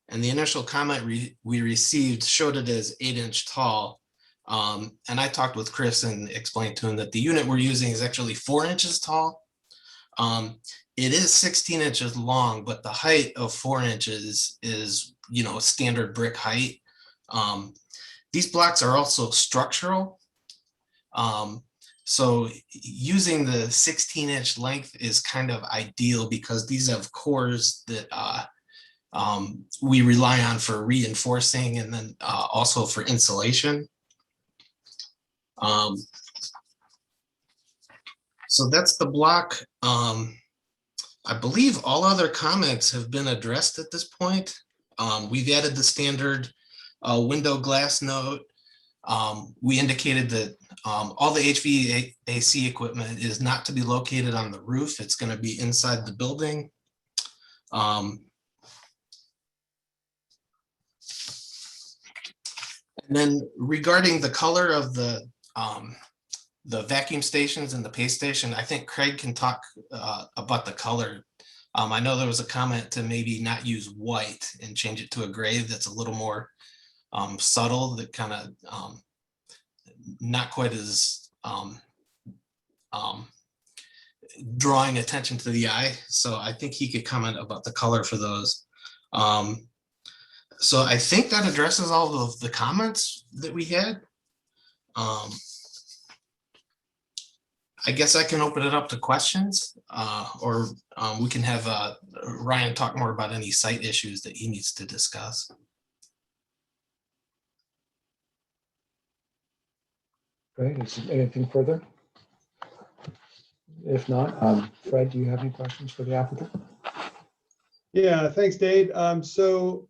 And the initial comment we received showed it as 8-inch tall. And I talked with Chris and explained to him that the unit we're using is actually 4 inches tall. It is 16 inches long, but the height of 4 inches is, standard brick height. These blocks are also structural. So using the 16-inch length is kind of ideal because these have cores that we rely on for reinforcing and then also for insulation. So that's the block. I believe all other comments have been addressed at this point. We've added the standard window glass note. We indicated that all the HVAC equipment is not to be located on the roof. It's going to be inside the building. And then regarding the color of the vacuum stations and the pay station, I think Craig can talk about the color. I know there was a comment to maybe not use white and change it to a gray that's a little more subtle, that kind of not quite as drawing attention to the eye. So I think he could comment about the color for those. So I think that addresses all of the comments that we had. I guess I can open it up to questions, or we can have Ryan talk more about any site issues that he needs to discuss. Great. Is there anything further? If not, Fred, do you have any questions for the applicant? Yeah, thanks, Dave. So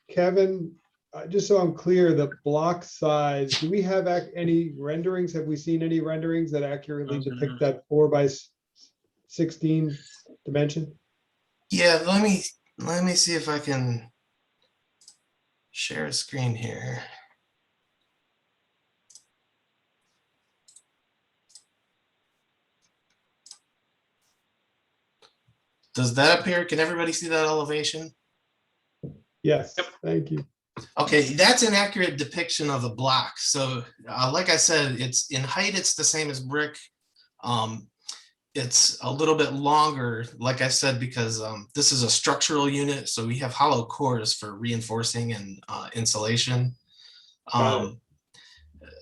Kevin, just so I'm clear, the block size, do we have any renderings? Have we seen any renderings that accurately depict that 4x16 dimension? Yeah, let me see if I can share a screen here. Does that appear? Can everybody see that elevation? Yes, thank you. Okay, that's an accurate depiction of the block. So like I said, it's in height, it's the same as brick. It's a little bit longer, like I said, because this is a structural unit. So we have hollow cores for reinforcing and insulation.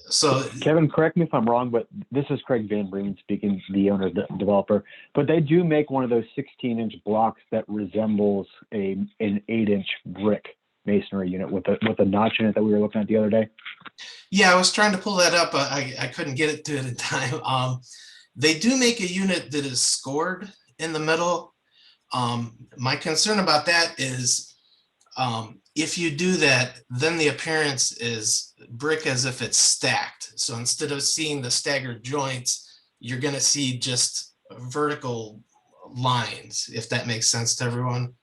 So Kevin, correct me if I'm wrong, but this is Craig Van Breen speaking, the owner, the developer. But they do make one of those 16-inch blocks that resembles an 8-inch brick masonry unit with a notch in it that we were looking at the other day. yeah, I was trying to pull that up, but I couldn't get it to it in time. They do make a unit that is scored in the middle. My concern about that is if you do that, then the appearance is brick as if it's stacked. So instead of seeing the staggered joints, you're going to see just vertical lines, if that makes sense to everyone,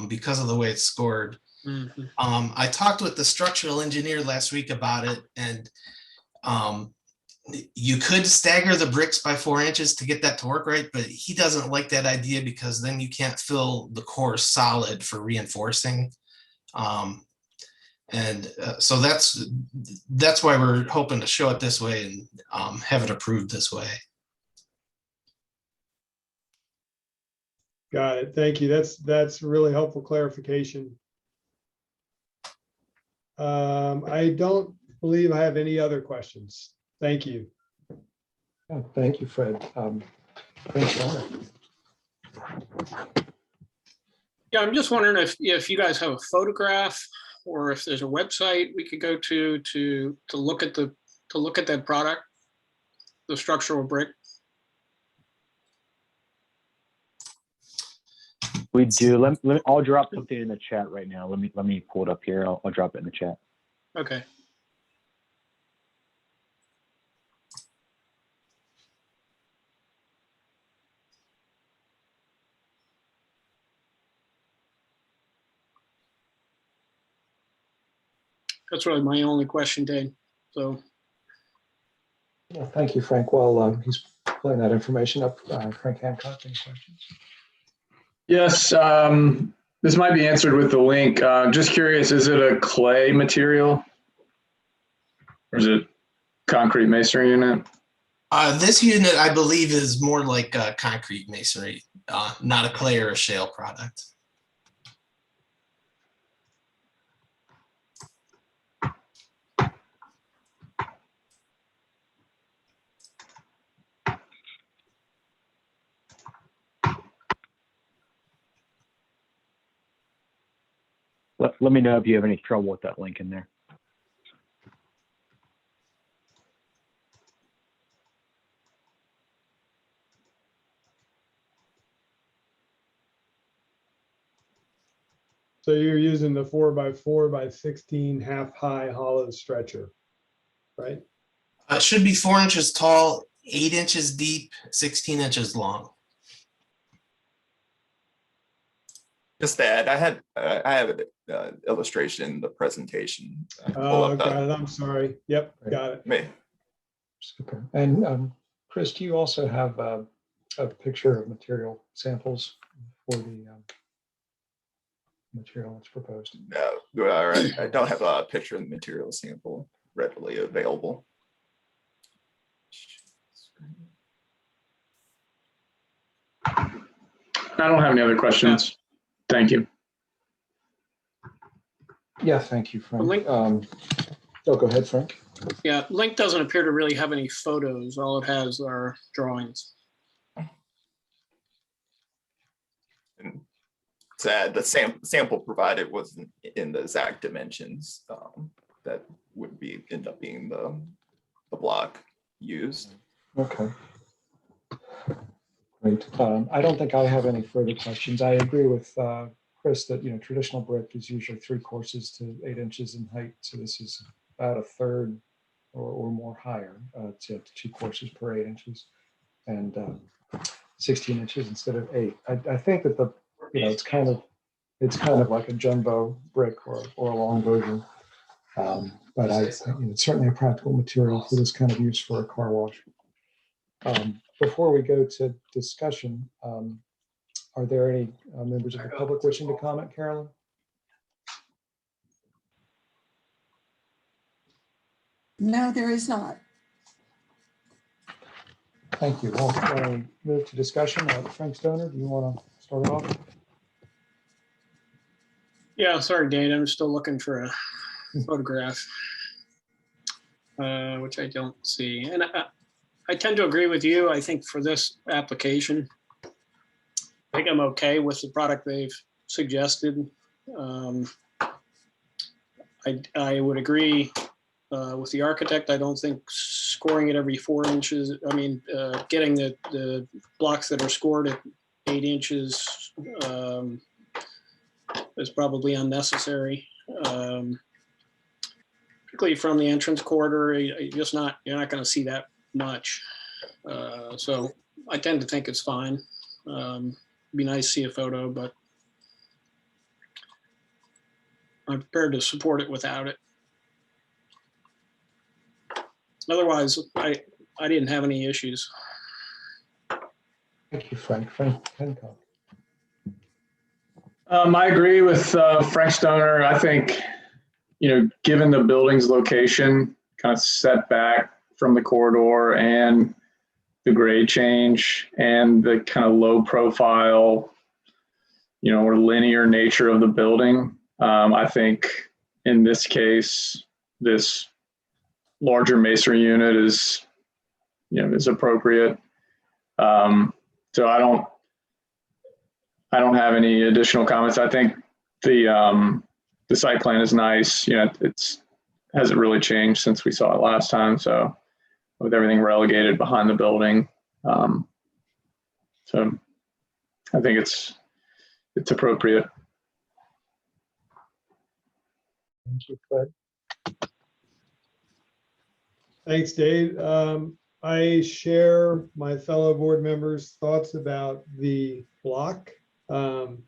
because of the way it's scored. Mhm. I talked with the structural engineer last week about it, and you could stagger the bricks by 4 inches to get that to work right, but he doesn't like that idea because then you can't fill the core solid for reinforcing. So that's why we're hoping to show it this way and have it approved this way. Got it. Thank you. That's really helpful clarification. I don't believe I have any other questions. Thank you. Oh, thank you, Fred. Thanks, Laura. Yeah, I'm just wondering if you guys have a photograph or if there's a website we could go to look at that product, the structural brick. We do. I'll drop something in the chat right now. Let me pull it up here. I'll drop it in the chat. Okay. That's really my only question, Dave. So. Well, thank you, Frank. While he's pulling that information up, Frank Hancock, any questions? Yes, this might be answered with the link. Just curious, is it a clay material or is it concrete masonry unit? This unit, I believe, is more like concrete masonry, not a clay or a shale product. Let me know if you have any trouble with that link in there. So you're using the 4x4x16 half high hollow stretcher, right? It should be 4 inches tall, 8 inches deep, 16 inches long. Just to add, I have an illustration in the presentation. Oh, got it. I'm sorry. Yep, got it. Me. Super. And Chris, do you also have a picture of material samples for the material that's proposed? No, all right. I don't have a picture of the material sample readily available. I don't have any other questions. Thank you. Yeah, thank you, Frank. Link- Oh, go ahead, Frank. Yeah, link doesn't appear to really have any photos. All it has are drawings. And the sample provided wasn't in the exact dimensions that would end up being the block used. Okay. Great. I don't think I have any further questions. I agree with Chris, that, traditional brick is usually 3 courses to 8 inches in height. So this is about a third or more higher to 2 courses per 8 inches and 16 inches instead of 8. I think that it's kind of like a jumbo brick or a long version. But it's certainly a practical material for this kind of use for a car wash. Before we go to discussion, are there any members of the public wishing to comment, Carolyn? No, there is not. Thank you. Well, when we move to discussion, Frank Stoner, do you want to start it off? Yeah, sorry, Dane, I'm still looking for a photograph, which I don't see. And I tend to agree with you. I think for this application, I think I'm okay with the product they've suggested. I would agree with the architect. I don't think scoring it every 4 inches, getting the blocks that are scored at 8 inches is probably unnecessary. Particularly from the entrance corridor, you're not going to see that much. So I tend to think it's fine. Be nice to see a photo, but I'm prepared to support it without it. Otherwise, I didn't have any issues. Thank you, Frank. Frank Hancock. I agree with Frank Stoner. I think, given the building's location, kind of set back from the corridor and the grade change and the kind of low profile, or linear nature of the building, I think in this case, this larger masonry unit is appropriate. So I don't have any additional comments. I think the site plan is nice. Hasn't really changed since we saw it last time. So with everything relegated behind the building, so I think it's appropriate. Thank you, Fred. Thanks, Dave. I share my fellow board members' thoughts about the block. And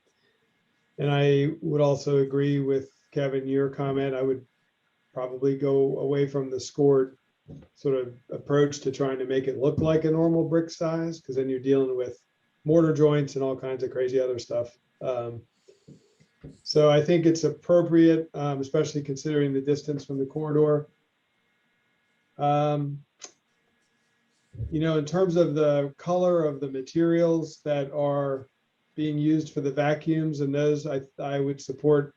I would also agree with Kevin, your comment. I would probably go away from the scored sort of approach to trying to make it look like a normal brick size, because then you're dealing with mortar joints and all kinds of crazy other stuff. So I think it's appropriate, especially considering the distance from the corridor. In terms of the color of the materials that are being used for the vacuums and those, I would support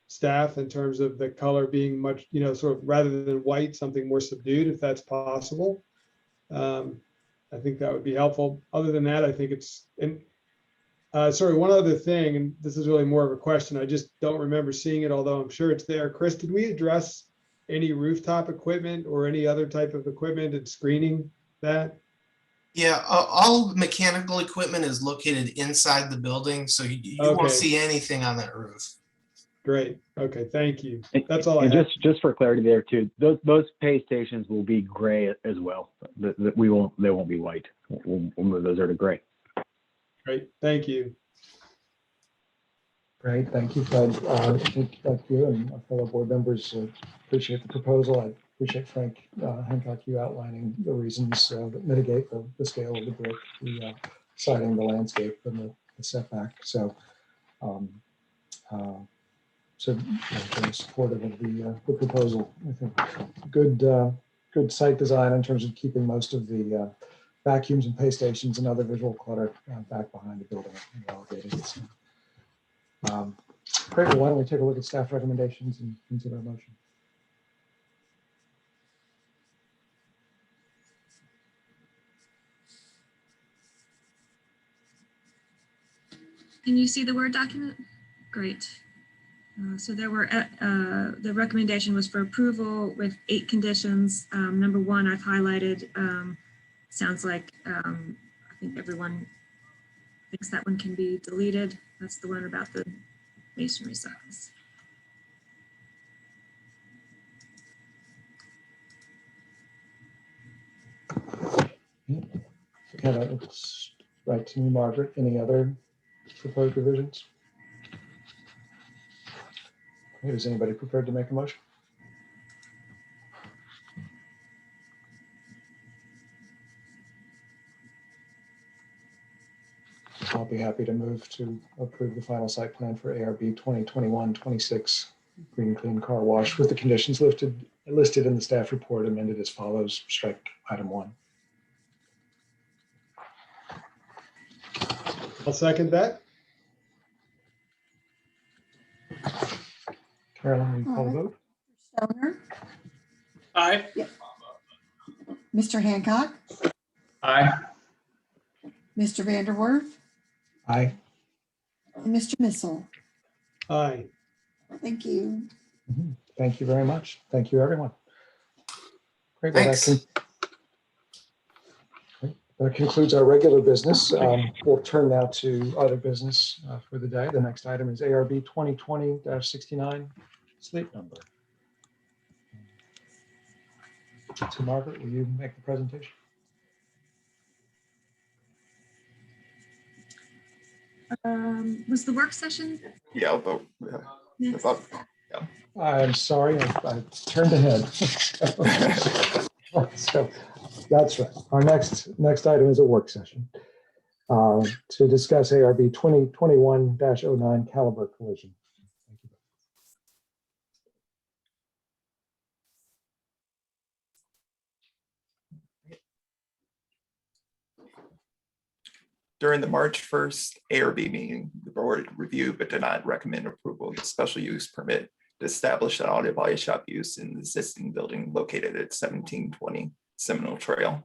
staff in terms of the color being much, sort of rather than white, something more subdued, if that's possible. I think that would be helpful. Other than that, I think it's, and sorry, one other thing, and this is really more of a question. I just don't remember seeing it, although I'm sure it's there. Chris, did we address any rooftop equipment or any other type of equipment and screening that? Yeah, all mechanical equipment is located inside the building, so you won't see anything on that roof. Great. Okay, thank you. That's all I have. have. Just for clarity there too, those pay stations will be gray as well. They won't be white. We'll move those are to gray. Great, thank you. Great, thank you, Fred. I think like you and our fellow board members appreciate the proposal. I appreciate Frank Hancock, you outlining the reasons that mitigate the scale of the brick, the siding, the landscape, and the setback. So, very supportive of the proposal. I think good site design in terms of keeping most of the vacuums and pay stations and other visual clutter back behind the building and relegated. Great. Well, why don't we take a look at staff recommendations and consider a motion? Can you see the Word document? Great. So there were, the recommendation was for approval with 8 conditions. Number 1, I've highlighted. Sounds like I think everyone thinks that one can be deleted. That's the one about the masonry size. Yeah, that looks right to me, Margaret. Any other proposed revisions? Okay, is anybody prepared to make a motion? I'll be happy to move to approve the final site plan for ARB 2021-26 Green Clean Car Wash with the conditions listed in the staff report amended as follows. Strike item 1. I'll second that. Carolyn, will you call the vote? Stoner, Aye. Mr. Hancock, Aye. Mr. Vanderwerf, Aye. and Mr. Missile. Aye. Thank you. Thank you very much. Thank you, everyone. Great. Well, Thanks. that concludes our regular business. We'll turn now to other business for the day. The next item is ARB 2020-69 sleep number. So Margaret, will you make the presentation? Was the work session? Yeah, I'll vote. Yes. I'm sorry, I turned ahead. So that's right. Our next item is a work session to discuss ARB 2021-09 caliber collision. Thank you. During the March 1st ARB meeting, the board reviewed but did not recommend approval of the special use permit to establish an auto body shop use in the existing building located at 1720 Seminole Trail.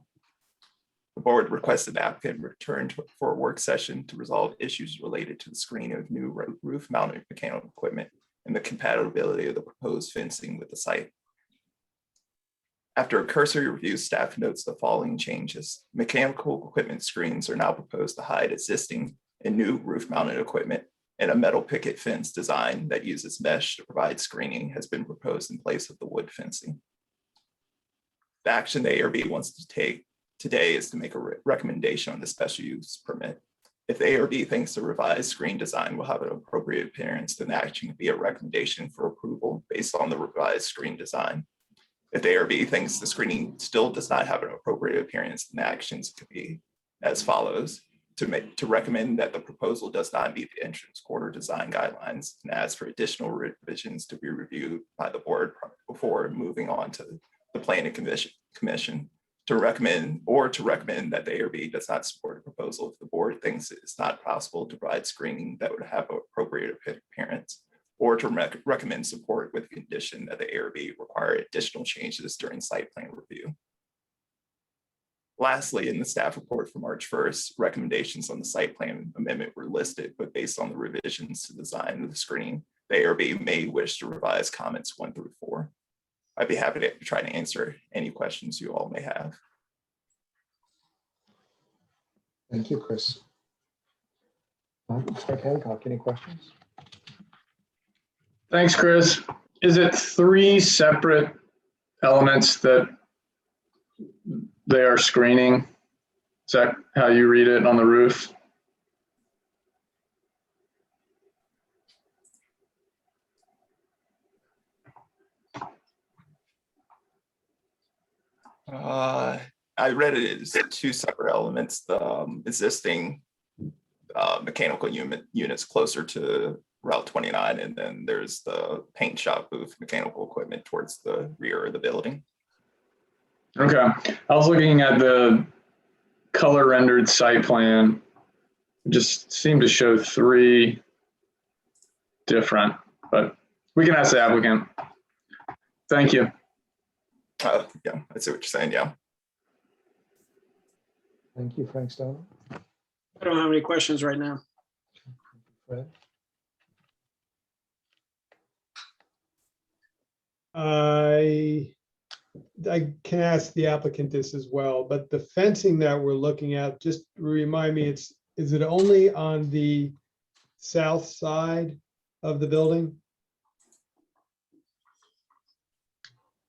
The board requested the applicant return for a work session to resolve issues related to the screening of new roof mounted mechanical equipment and the compatibility of the proposed fencing with the site. After a cursory review, staff notes the following changes. Mechanical equipment screens are now proposed to hide existing and new roof mounted equipment, and a metal picket fence design that uses mesh to provide screening has been proposed in place of the wood fencing. The action the ARB wants to take today is to make a recommendation on the special use permit. If the ARB thinks the revised screen design will have an appropriate appearance, then the action can be a recommendation for approval based on the revised screen design. If the ARB thinks the screening still does not have an appropriate appearance, then the actions could be as follows: to recommend that the proposal does not meet the entrance quarter design guidelines and ask for additional revisions to be reviewed by the board before moving on to the planning commission. To recommend that the ARB does not support a proposal if the board thinks it's not possible to provide screening that would have an appropriate appearance, or to recommend support with the condition that the ARB require additional changes during site plan review. Lastly, in the staff report for March 1st, recommendations on the site plan amendment were listed, but based on the revisions to the design of the screening, the ARB may wish to revise comments 1 through 4. I'd be happy to try to answer any questions you all may have. Thank you, Chris. Mr. Hancock, any questions? Thanks, Chris. Is it 3 separate elements that they are screening? Is that how you read it on the roof? I read it as 2 separate elements. The existing mechanical units closer to Route 29, and then there's the paint shop booth mechanical equipment towards the rear of the building. Okay, I was looking at the color rendered site plan. It just seemed to show 3 different, but we can ask the applicant. Thank you. Yeah, I see what you're saying, yeah. Thank you, Frank Stone. I don't have any questions right now. Fred? I can ask the applicant this as well, but the fencing that we're looking at, just remind me, is it only on the south side of the building?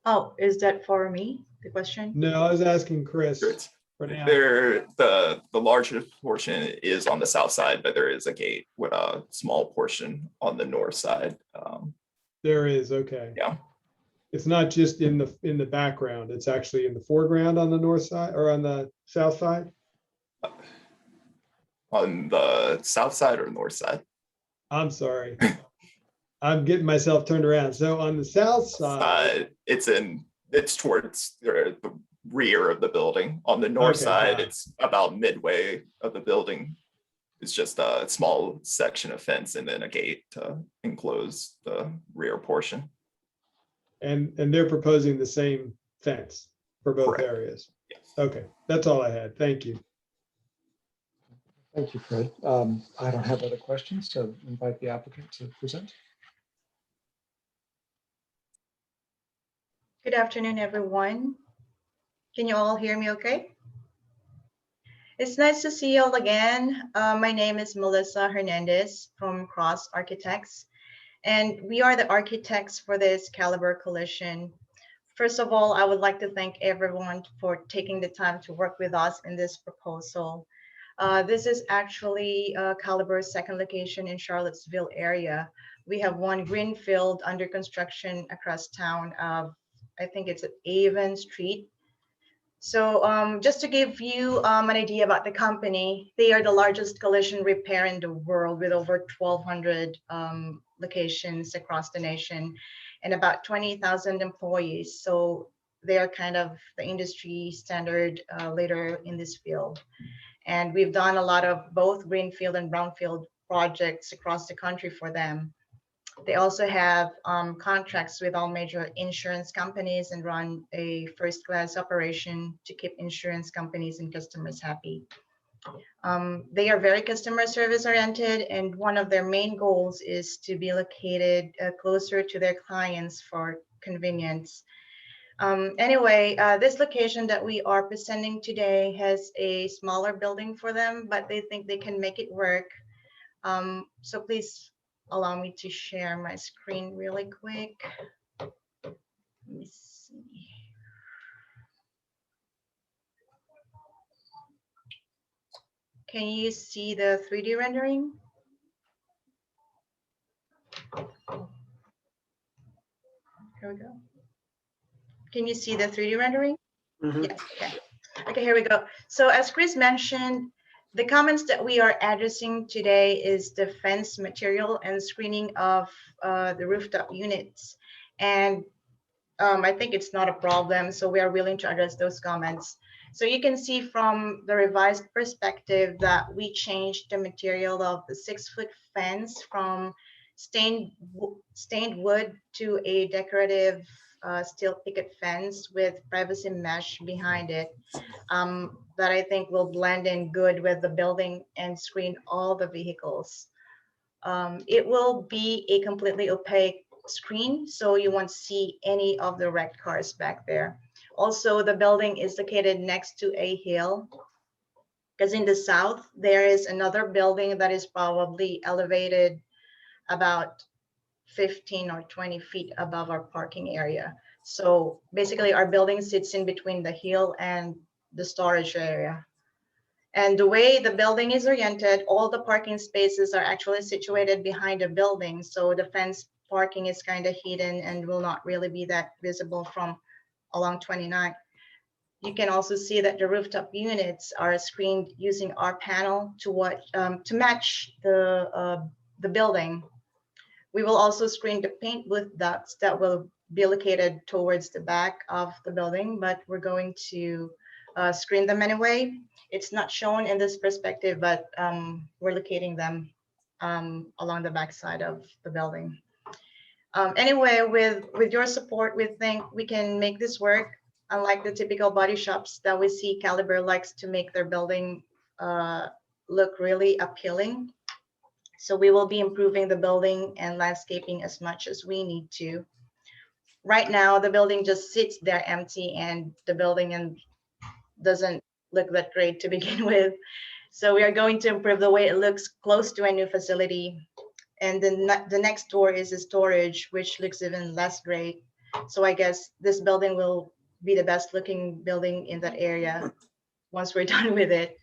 Oh, is that for me, the question? No, I was asking Chris Good. for now. The largest portion is on the south side, but there is a gate with a small portion on the north side. There is, okay. Yeah. It's not just in the background, it's actually in the foreground on the north side or on the south side? On the south side or north side? I'm sorry. I'm getting myself turned around. So on the south side, It's towards the rear of the building. On the north Okay, side, got it. it's about midway of the building. It's just a small section of fence and then a gate to enclose the rear portion. and they're proposing the same fence for both Correct. areas. Yes. Okay, that's all I had. Thank you. Thank you, Fred. I don't have other questions, so invite the applicant to present. Good afternoon, everyone. Can you all hear me okay? It's nice to see you all again. My name is Melissa Hernandez from Cross Architects, and we are the architects for this Caliber Coalition. First of all, I would like to thank everyone for taking the time to work with us in this proposal. This is actually Caliber's second location in Charlottesville area. We have one greenfield under construction across town. I think it's at Avon Street. So just to give you an idea about the company, they are the largest collision repair in the world with over 1,200 locations across the nation and about 20,000 employees. So they are kind of the industry standard leader in this field. And we've done a lot of both greenfield and brownfield projects across the country for them. They also have contracts with all major insurance companies and run a first-class operation to keep insurance companies and customers happy. They are very customer service oriented, and one of their main goals is to be located closer to their clients for convenience. Anyway, this location that we are presenting today has a smaller building for them, but they think they can make it work. So please allow me to share my screen really quick. Let me see. Can you see the 3D rendering? Here we go. Can you see the 3D rendering? Mhm. Yeah, okay. Okay, here we go. So as Chris mentioned, the comments that we are addressing today is the fence material and screening of the rooftop units. And I think it's not a problem, so we are willing to address those comments. So you can see from the revised perspective that we changed the material of the 6-foot fence from stained wood to a decorative steel picket fence with privacy mesh behind it. That I think will blend in good with the building and screen all the vehicles. It will be a completely opaque screen, so you won't see any of the wrecked cars back there. Also, the building is located next to a hill, because in the south, there is another building that is probably elevated about 15 or 20 feet above our parking area. So basically, our building sits in between the hill and the storage area. And the way the building is oriented, all the parking spaces are actually situated behind the building. So the fence parking is kind of hidden and will not really be that visible from along 29. You can also see that the rooftop units are screened using our panel to match the building. We will also screen the paint booth ducts that will be located towards the back of the building, but we're going to screen them anyway. It's not shown in this perspective, but we're locating them along the back side of the building. Anyway, with your support, we think we can make this work. Unlike the typical body shops that we see, Caliber likes to make their building look really appealing. So we will be improving the building and landscaping as much as we need to. Right now, the building just sits there empty, and the building doesn't look that great to begin with. So we are going to improve the way it looks close to a new facility. And then the next door is a storage, which looks even less great. So I guess this building will be the best looking building in that area once we're done with it.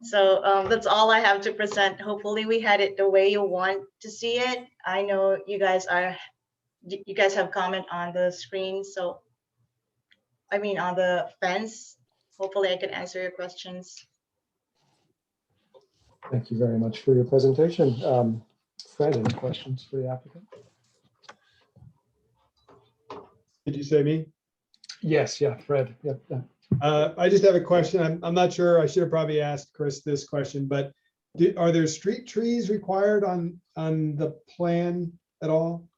So that's all I have to present. Hopefully we had it the way you want to see it. I know you guys have comment on the screen. So I mean, on the fence. Hopefully I can answer your questions. Thank you very much for your presentation. Fred, any questions for the applicant? Did you say me? Yes, yeah, Fred. Yep. I just have a question. I'm not sure. I should have probably asked Chris this question, but are there street trees required on the plan at all?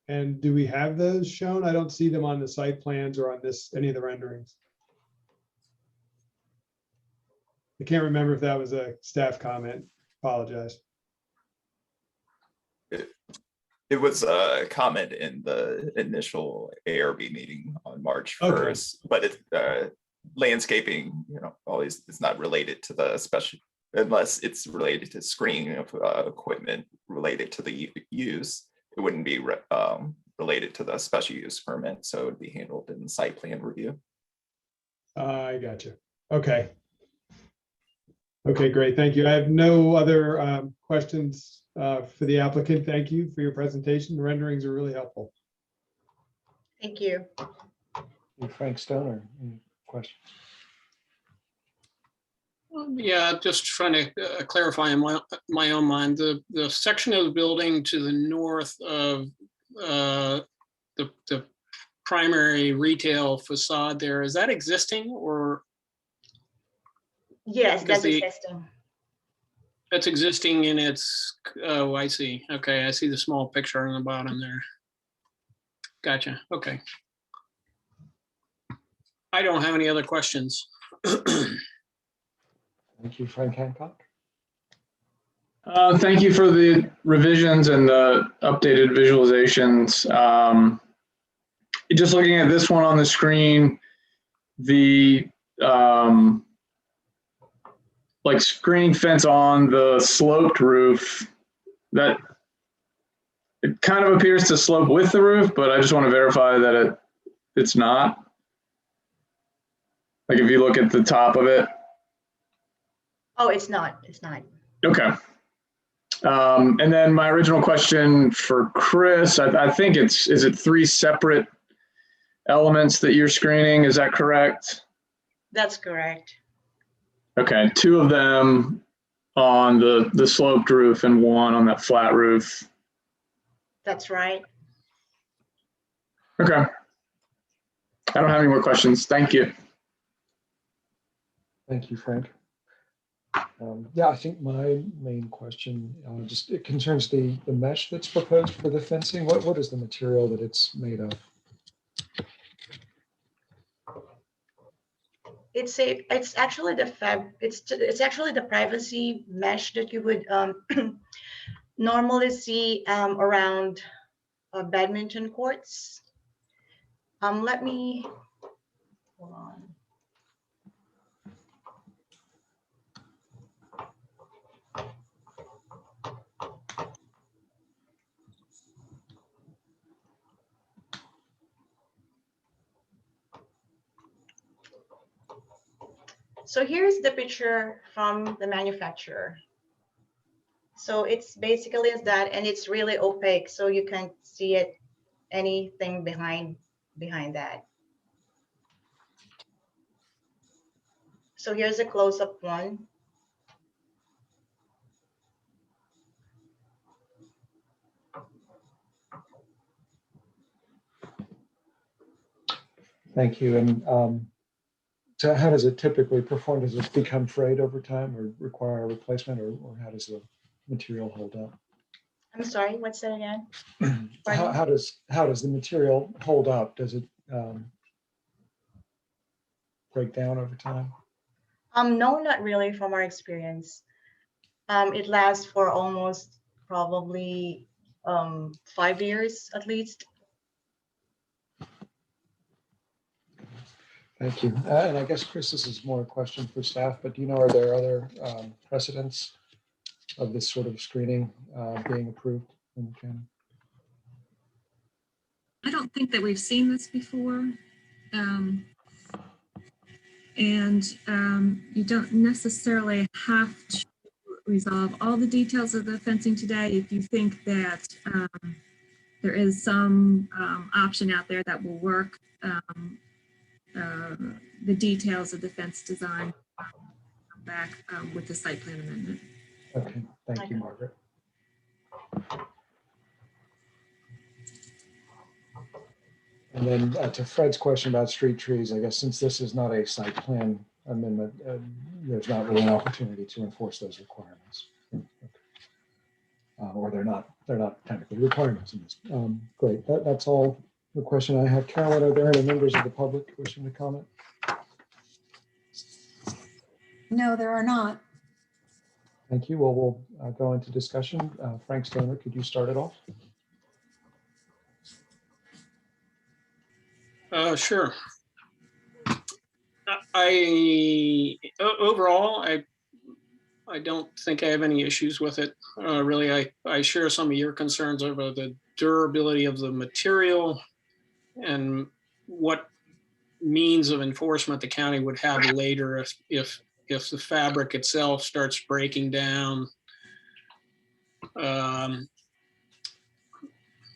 And do we have those shown? I don't see them on the site plans or on any of the renderings. I can't remember if that was a staff comment. Apologize. It was a comment in the initial ARB meeting on March 1st, but it's landscaping, always it's not related to the special, unless it's related to screening of equipment related to the use. It wouldn't be related to the special use permit, so it would be handled in site plan review. I got you. Okay. Okay, great. Thank you. I have no other questions for the applicant. Thank you for your presentation. The renderings are really helpful. Thank you. Frank Stoner, any questions? Yeah, just trying to clarify in my own mind, the section of the building to the north of the primary retail facade there, is that existing or? Yes, that's existing. That's existing in its, oh, I see. Okay, I see the small picture on the bottom there. Gotcha, okay. I don't have any other questions. Thank you, Frank Hancock. Thank you for the revisions and the updated visualizations. Just looking at this one on the screen, the like screening fence on the sloped roof, that it kind of appears to slope with the roof, but I just want to verify that it's not. Like if you look at the top of it. Oh, it's not. It's not. Okay. And then my original question for Chris, I think is it 3 separate elements that you're screening? Is that correct? That's correct. Okay, 2 of them on the sloped roof and 1 on that flat roof. That's right. Okay. I don't have any more questions. Thank you. Thank you, Frank. Yeah, I think my main question just it concerns the mesh that's proposed for the fencing. What is the material that it's made of? It's actually it's actually the privacy mesh that you would normally see around badminton courts. Let me hold on. So here's the picture from the manufacturer. So it's basically is that, and it's really opaque, so you can't see it, anything behind that. So here's a close-up one. Thank you. And so how does it typically perform? Does it become frayed over time or require a replacement, or how does the material hold up? I'm sorry, what's that again? How does the material hold up? Does it break down over time? No, not really from our experience. It lasts for almost probably 5 years at least. Thank you. And I guess, Chris, this is more a question for staff, but do you know, are there other precedents of this sort of screening being approved in the county? I don't think that we've seen this before. You don't necessarily have to resolve all the details of the fencing today. If you think that there is some option out there that will work, the details of the fence design come back with the site plan amendment. Okay, thank you, Margaret. And then to Fred's question about street trees, I guess since this is not a site plan amendment, there's not really an opportunity to enforce those requirements. Or they're not technically requirements in this. Great, that's all the question I have. Carolyn, are there any members of the public wishing to comment? No, there are not. Thank you. Well, we'll go into discussion. Frank Stoner, could you start it off? Sure. Overall, I don't think I have any issues with it. Really, I share some of your concerns over the durability of the material and what means of enforcement the county would have later if the fabric itself starts breaking down.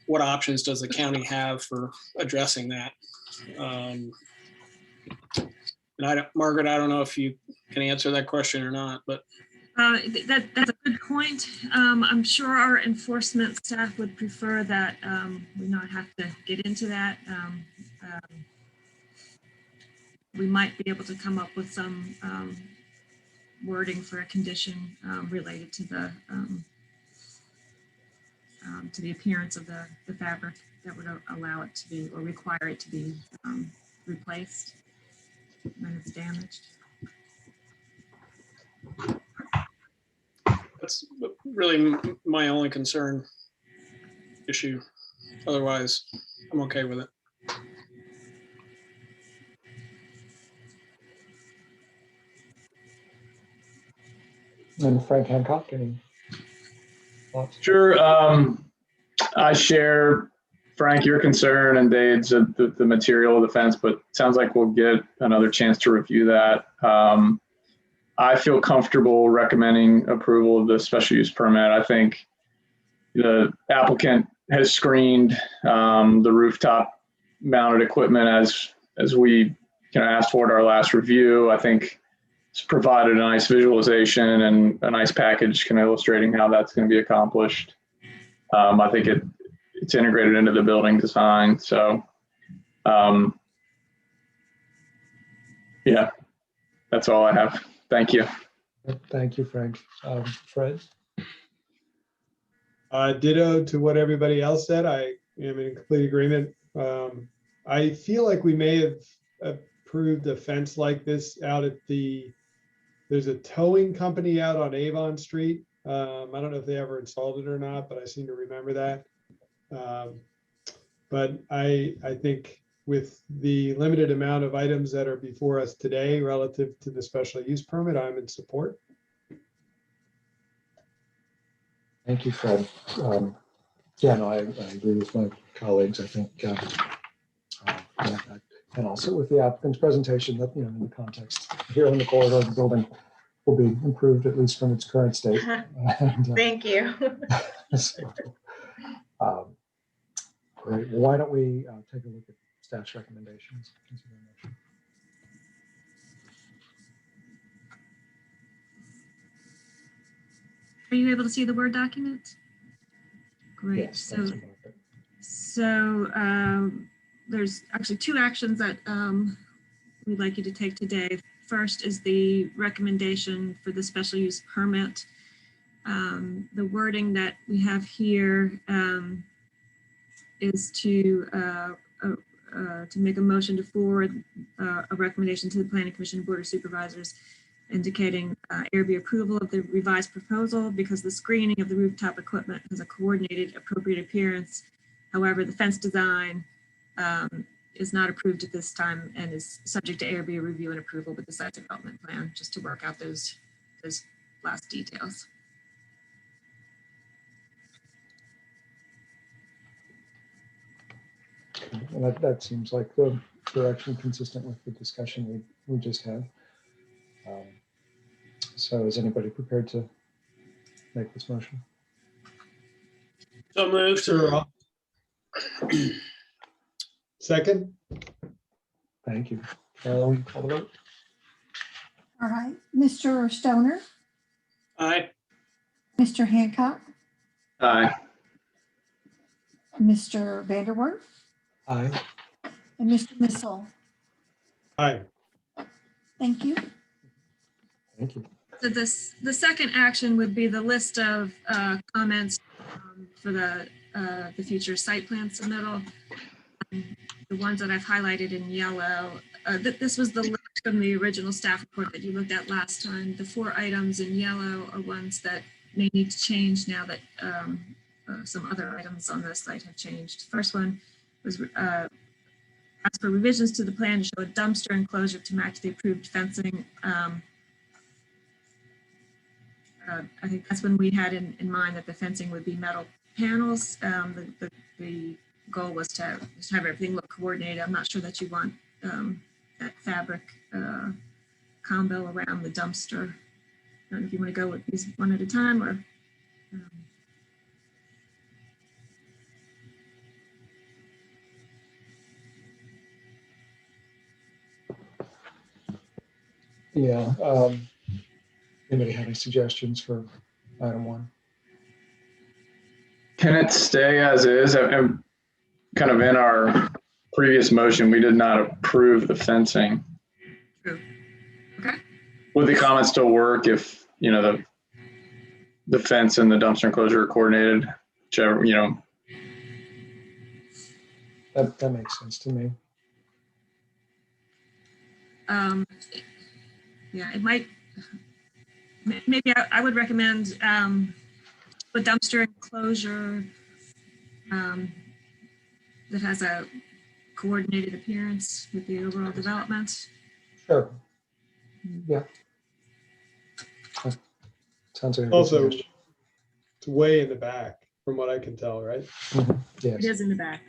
What options does the county have for addressing that? And Margaret, I don't know if you can answer that question or not, but that's a good point. I'm sure our enforcement staff would prefer that we not have to get into that. We might be able to come up with some wording for a condition related to the appearance of the fabric that would allow it to be or require it to be replaced when it's damaged. that's really my only concern issue. Otherwise, I'm okay with it. And Frank Hancock, any thoughts? Sure. I share, Frank, your concern and Dave's of the material of the fence, but it sounds like we'll get another chance to review that. I feel comfortable recommending approval of the special use permit. I think the applicant has screened the rooftop mounted equipment as we asked for at our last review. I think it's provided a nice visualization and a nice package illustrating how that's going to be accomplished. I think it's integrated into the building design. So yeah, that's all I have. Thank you. Thank you, Frank. Fred? Ditto to what everybody else said. I am in complete agreement. I feel like we may have approved a fence like this out at there's a towing company out on Avon Street. I don't know if they ever installed it or not, but I seem to remember that. But I think with the limited amount of items that are before us today relative to the special use permit, I'm in support. Thank you, Fred. Yeah, no, I agree with my colleagues. I think, and also with the applicant's presentation that, in the context here in the corridor of the building will be improved at least from its current state. And, Thank you. so, great. Well, why don't we take a look at staff's recommendations? Are you able to see the Word document? Great. Yes, so there's actually two actions that we'd like you to take today. First is the recommendation for the special use permit. The wording that we have here is to make a motion to forward a recommendation to the Planning Commission Board of Supervisors indicating ARB approval of the revised proposal because the screening of the rooftop equipment has a coordinated, appropriate appearance. However, the fence design is not approved at this time and is subject to ARB review and approval with the site development plan, just to work out those last details. And that seems like the direction consistent with the discussion we just had. So is anybody prepared to make this motion? So moved. Sure. Second, Thank you. Carol, will you call the vote? All right, Mr. Stoner, Aye. Mr. Hancock, Aye. Mr. Vanderwerf, Aye. and Mr. Missile. aye. Thank you. Thank you. So the second action would be the list of comments for the future site plan submittal. The ones that I've highlighted in yellow. This was the list from the original staff report that you looked at last time. The 4 items in yellow are ones that may need to change now that some other items on the site have changed. First one was ask for revisions to the plan to show a dumpster enclosure to match the approved fencing. I think that's when we had in mind that the fencing would be metal panels. The goal was to have everything look coordinated. I'm not sure that you want that fabric combo around the dumpster. I don't know if you want to go with these one at a time or. Yeah. Anybody have any suggestions for item 1? Can it stay as is? And kind of in our previous motion, we did not approve the fencing. True. Okay. Would the comments still work if, you know, the fence and the dumpster enclosure are coordinated, whichever, you know? That makes sense to me. Yeah, it might. Maybe I would recommend a dumpster enclosure that has a coordinated appearance with the overall development. Sure. Yeah. Sounds like a good Also, suggestion. it's way in the back from what I can tell, right? Yes. It is in the back.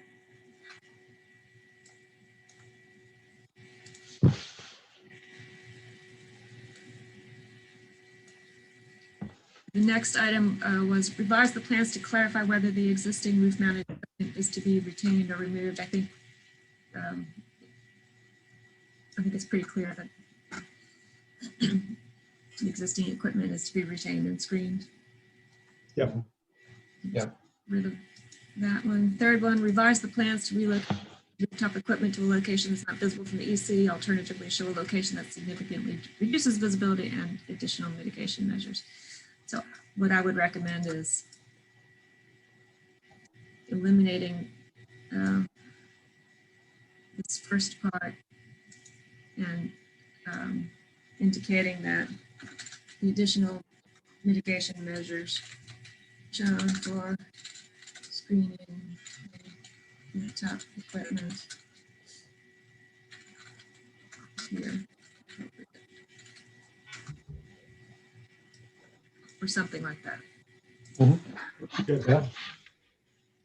The next item was revise the plans to clarify whether the existing roof mounted equipment is to be retained or removed. I think it's pretty clear that the existing equipment is to be retained and screened. Yep. Yep. Rid of that one. Third one, revise the plans to relocate rooftop equipment to a location that's not visible from the EC. Alternatively, show a location that significantly reduces visibility and additional mitigation measures. So what I would recommend is eliminating this first part and indicating that the additional mitigation measures shown for screening rooftop equipment here. Or something like that. Yeah.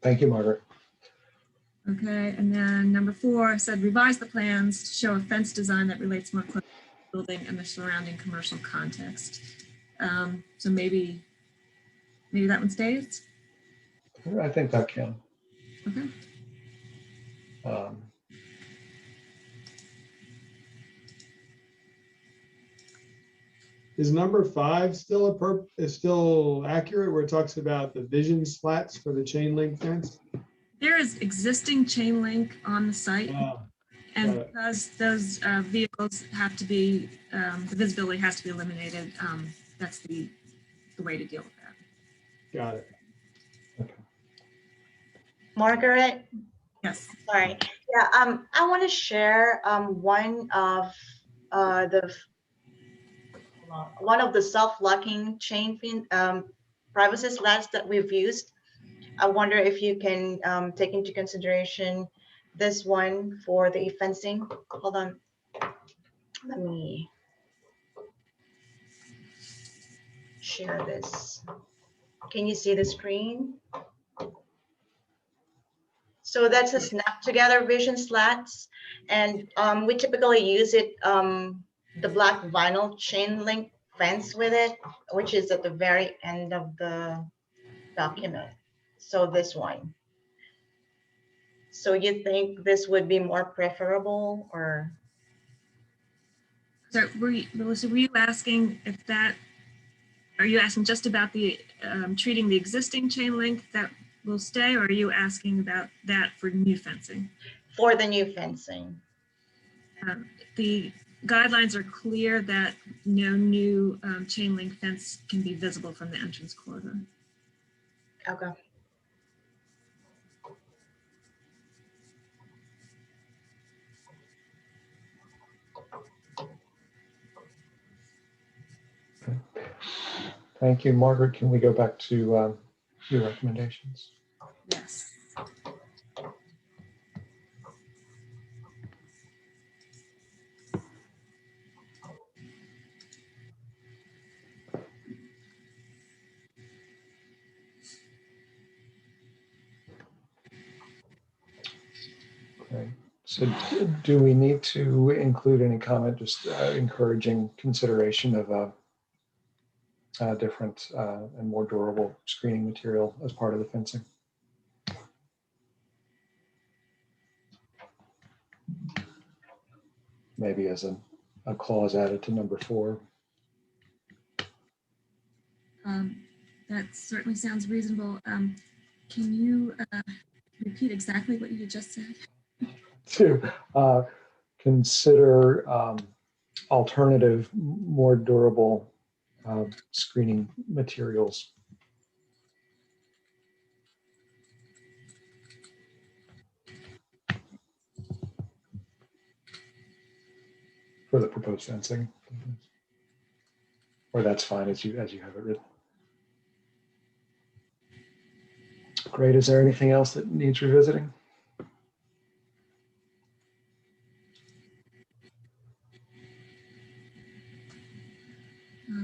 Thank you, Margaret. Okay, and then number 4 said revise the plans to show a fence design that relates more closely to the building and the surrounding commercial context. So maybe that one stays. I think that can. Okay. Is number 5 still accurate where it talks about the vision slats for the chain link fence? There is existing chain link on the site. And because those vehicles have to be, the visibility has to be eliminated, that's the way to deal with that. Got it. Margaret? Yes. Sorry. Yeah, I want to share one of the self-locking chain privacy slats that we've used. I wonder if you can take into consideration this one for the fencing. Hold on. Let me share this. Can you see the screen? So that's a snap together vision slats. And we typically use it, the black vinyl chain link fence with it, which is at the very end of the document. So this one. So you think this would be more preferable, or? So Melissa, were you asking if that, are you asking just about the treating the existing chain link that will stay, or are you asking about that for new fencing? For the new fencing. The guidelines are clear that no new chain link fence can be visible from the entrance corridor. Okay. Thank you, Margaret. Can we go back to your recommendations? Yes. Okay. So do we need to include any comment just encouraging consideration of a different and more durable screening material as part of the fencing? Maybe as a clause added to number 4. That certainly sounds reasonable. Can you repeat exactly what you just said? To consider alternative, more durable screening materials. For the proposed fencing. Or that's fine as you have it written. Great. Is there anything else that needs revisiting?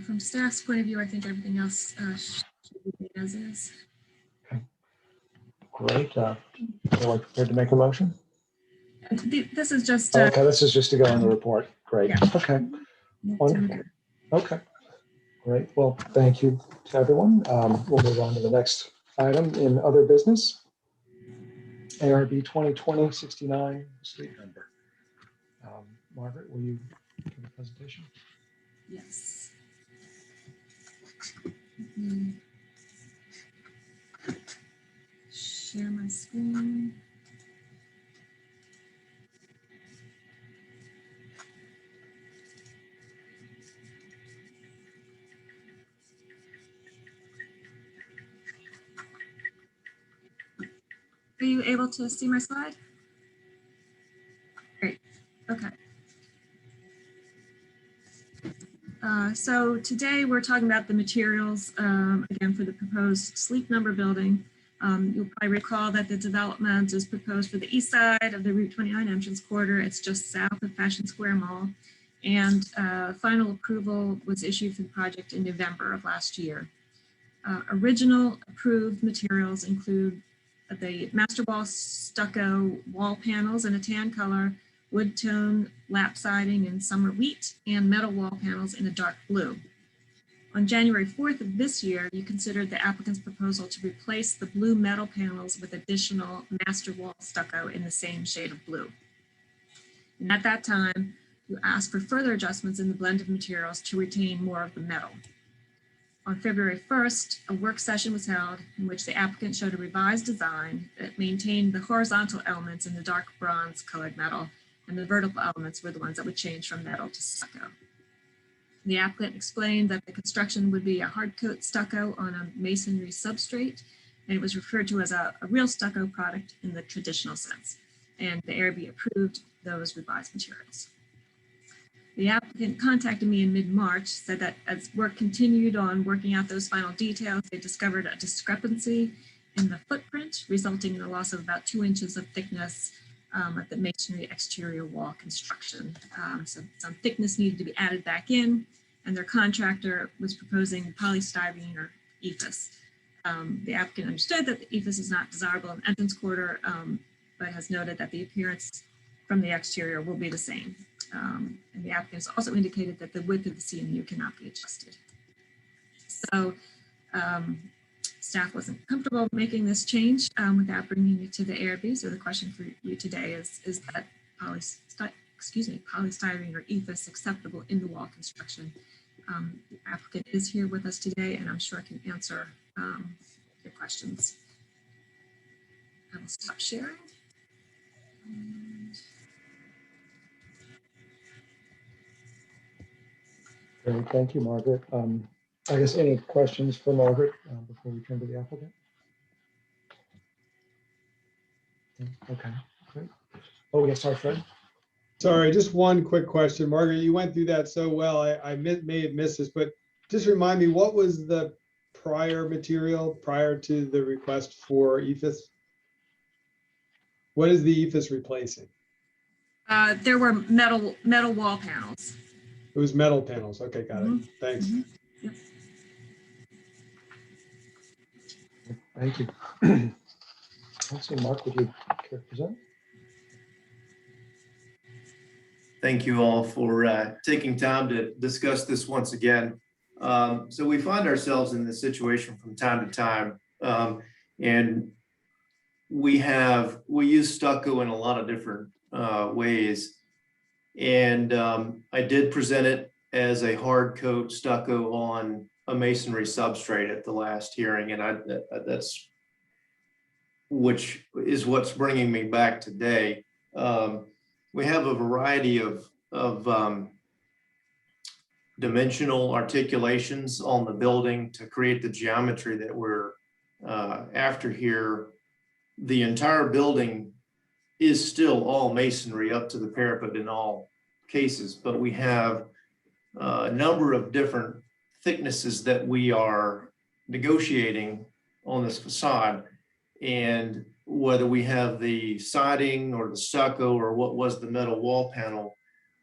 From staff's point of view, I think everything else should be as is. Okay. Great. Anyone prepared to make a motion? This is just. Okay, this is just to go in the report. Great. Yeah. Okay. Wonderful. Okay. Great. Well, thank you to everyone. We'll move on to the next item in other business. ARB 2020-69 suite number. Margaret, will you give a presentation? Yes. Let me share my screen. Are you able to see my slide? Great. Okay. So today we're talking about the materials, again, for the proposed sleep number building. You'll probably recall that the development is proposed for the east side of the Route 29 entrance corridor. It's just south of Fashion Square Mall. And final approval was issued for the project in November of last year. Original approved materials include the master wall stucco wall panels in a tan color, wood tone lap siding in summer wheat, and metal wall panels in a dark blue. On January 4th of this year, you considered the applicant's proposal to replace the blue metal panels with additional master wall stucco in the same shade of blue. And at that time, you asked for further adjustments in the blend of materials to retain more of the metal. On February 1st, a work session was held in which the applicant showed a revised design that maintained the horizontal elements in the dark bronze colored metal, and the vertical elements were the ones that would change from metal to stucco. The applicant explained that the construction would be a hard coat stucco on a masonry substrate, and it was referred to as a real stucco product in the traditional sense. And the ARB approved those revised materials. The applicant contacted me in mid-March, said that as work continued on working out those final details, they discovered a discrepancy in the footprint, resulting in a loss of about 2 inches of thickness at the masonry exterior wall construction. So some thickness needed to be added back in, and their contractor was proposing polystyrene or EFIS. The applicant understood that the EFIS is not desirable in entrance corridor but has noted that the appearance from the exterior will be the same. And the applicant has also indicated that the width of the CMU cannot be adjusted. So staff wasn't comfortable making this change without bringing it to the ARB. So the question for you today is that polystyrene or ethos acceptable in the wall construction? The applicant is here with us today, and I'm sure can answer your questions. I will stop sharing. Great, thank you, Margaret. I guess any questions for Margaret before we turn to the applicant? Okay, great. Oh, yes, sorry, Fred. Sorry, just one quick question. Margaret, you went through that so well. I may have missed this, but just remind me, what was the prior material prior to the request for EFIS? What is the EFIS replacing? There were metal wall panels. It was metal panels. Okay, got it. Thanks. Yep. Thank you. Let's see, Mark, would you care to present? Thank you all for taking time to discuss this once again. So we find ourselves in this situation from time to time, and we use stucco in a lot of different ways. And I did present it as a hard coat stucco on a masonry substrate at the last hearing, and that's which is what's bringing me back today. We have a variety of dimensional articulations on the building to create the geometry that we're after here. The entire building is still all masonry up to the parapet in all cases, but we have a number of different thicknesses that we are negotiating on this facade. And whether we have the siding or the stucco or what was the metal wall panel,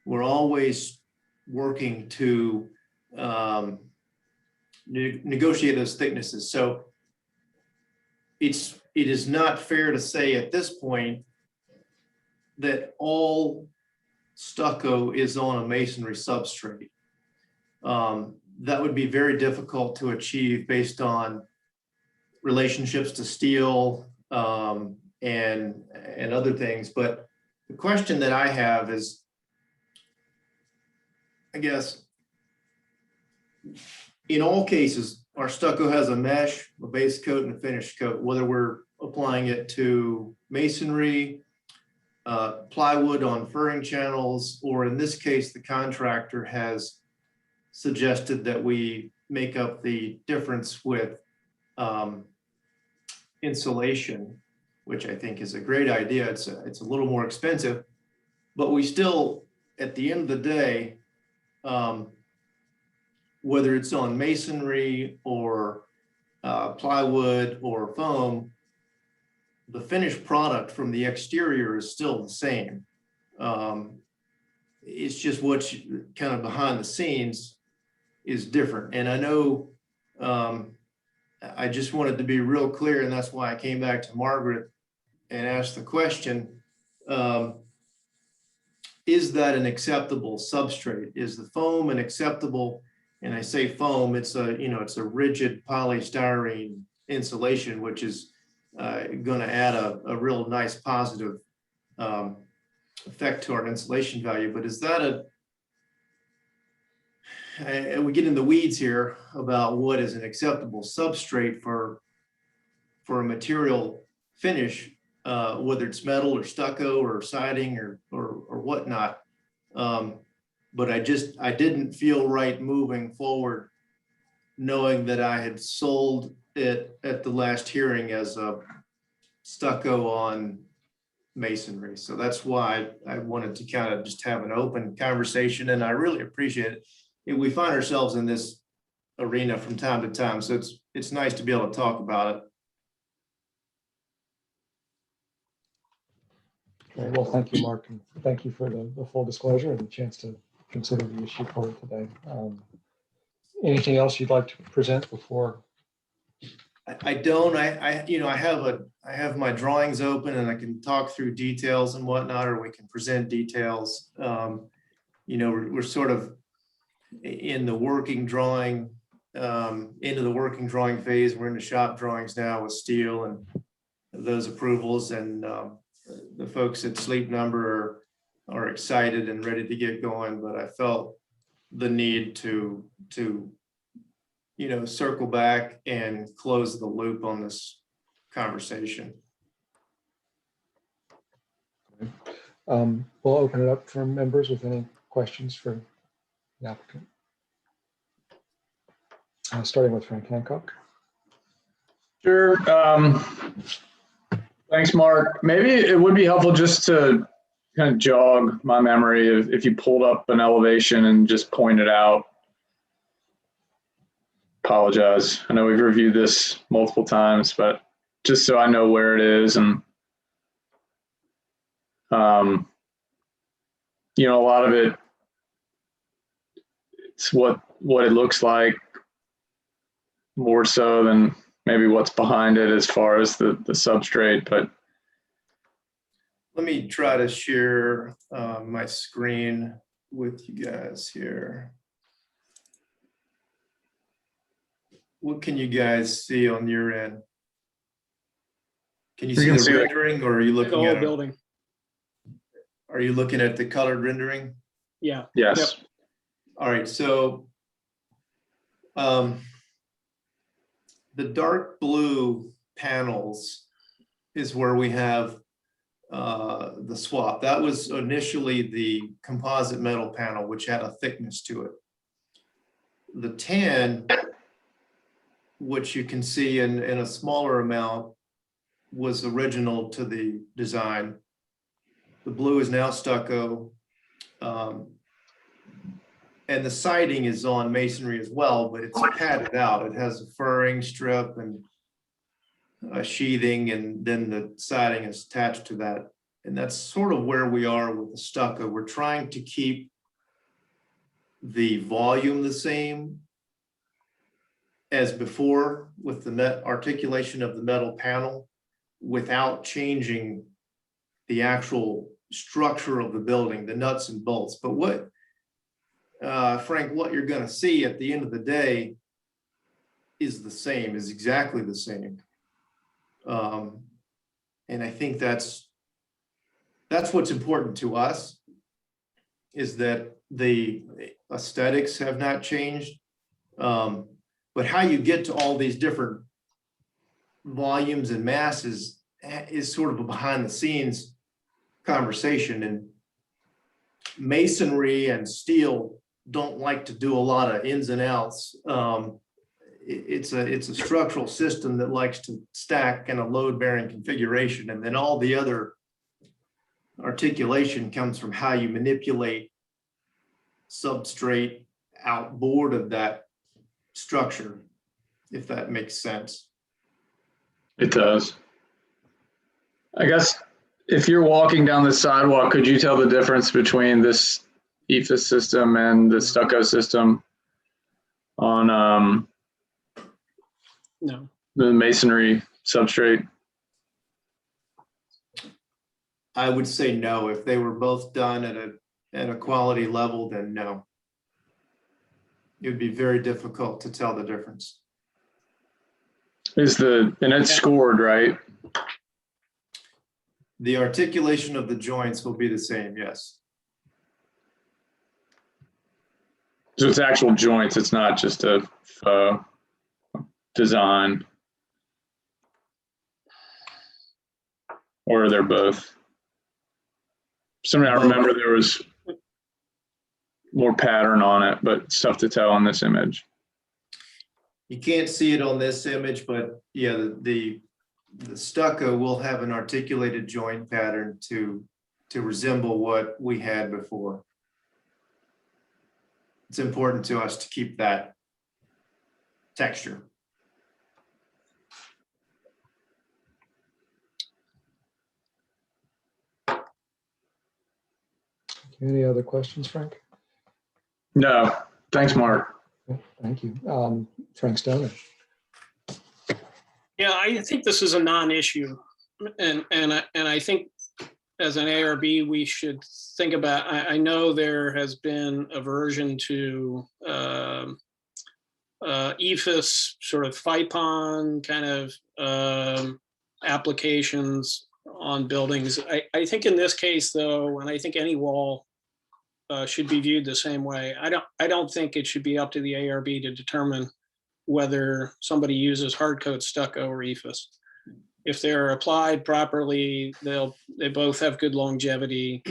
we're always working to negotiate those thicknesses. So it is not fair to say at this point that all stucco is on a masonry substrate. That would be very difficult to achieve based on relationships to steel and other things. But the question that I have is, I guess, in all cases, our stucco has a mesh, a base coat, and a finish coat, whether we're applying it to masonry, plywood on furring channels, or in this case, the contractor has suggested that we make up the difference with insulation, which I think is a great idea. It's a little more expensive, but we still, at the end of the day, whether it's on masonry or plywood or foam, the finished product from the exterior is still the same. It's just what's kind of behind the scenes is different. And I know I just wanted to be real clear, and that's why I came back to Margaret and asked the question, is that an acceptable substrate? Is the foam an acceptable, and I say foam, it's a rigid polystyrene insulation, which is going to add a real nice positive effect to our insulation value. But is that and we get in the weeds here about what is an acceptable substrate for a material finish, whether it's metal or stucco or siding or whatnot. But I didn't feel right moving forward, knowing that I had sold it at the last hearing as a stucco on masonry. So that's why I wanted to kind of just have an open conversation, and I really appreciate it. We find ourselves in this arena from time to time, so it's nice to be able to talk about it. Okay, well, thank you, Mark, and thank you for the full disclosure and the chance to consider the issue forward today. Anything else you'd like to present before I don't, you know, I have my drawings open and I can talk through details and whatnot, or we can present details. You know, we're sort of in the working drawing, into the working drawing phase. We're in the shop drawings now with steel and those approvals, and the folks at Sleep Number are excited and ready to get going, but I felt the need to you know, circle back and close the loop on this conversation. We'll open it up for members with any questions for the applicant. Starting with Frank Hancock. Sure. Thanks, Mark. Maybe it would be helpful just to kind of jog my memory if you pulled up an elevation and just pointed out. Apologize. I know we've reviewed this multiple times, but just so I know where it is, and you know, a lot of it's what it looks like more so than maybe what's behind it as far as the substrate. But let me try to share my screen with you guys here. What can you guys see on your end? Can you see the rendering, or are you looking at the building? Are you looking at the colored rendering? Yeah. Yes. Yep. All right. So the dark blue panels is where we have the swap. That was initially the composite metal panel, which had a thickness to it. The tan, which you can see in a smaller amount, was original to the design. The blue is now stucco. And the siding is on masonry as well, but it's padded out. It has a furring strip and a sheathing, and then the siding is attached to that. And that's sort of where we are with the stucco. We're trying to keep the volume the same as before with the articulation of the metal panel without changing the actual structure of the building, the nuts and bolts. But what, Frank, what you're going to see at the end of the day is the same, is exactly the same. And I think that's what's important to us, is that the aesthetics have not changed. But how you get to all these different volumes and masses is sort of a behind the scenes conversation. And masonry and steel don't like to do a lot of ins and outs. It's a structural system that likes to stack in a load bearing configuration. And then all the other articulation comes from how you manipulate substrate outboard of that structure, if that makes sense. it does. I guess if you're walking down the sidewalk, could you tell the difference between this EFIS system and the stucco system on No. the masonry substrate? I would say no. If they were both done at a quality level, then no. It would be very difficult to tell the difference. And it's scored, right? The articulation of the joints will be the same, yes. So it's actual joints. It's not just a design. Or they're both. I remember there was more pattern on it, but it's tough to tell on this image. You can't see it on this image, but yeah, the stucco will have an articulated joint pattern to resemble what we had before. It's important to us to keep that texture. Any other questions, Frank? No, thanks, Mark. Okay, thank you. Frank Stoner. Yeah, I think this is a non-issue. And I think as an ARB, we should think about, I know there has been aversion to EFS sort of FIPON kind of applications on buildings. I think in this case though, and I think any wall should be viewed the same way. I don't think it should be up to the ARB to determine whether somebody uses hard coat stucco or EFS. If they're applied properly, they both have good longevity.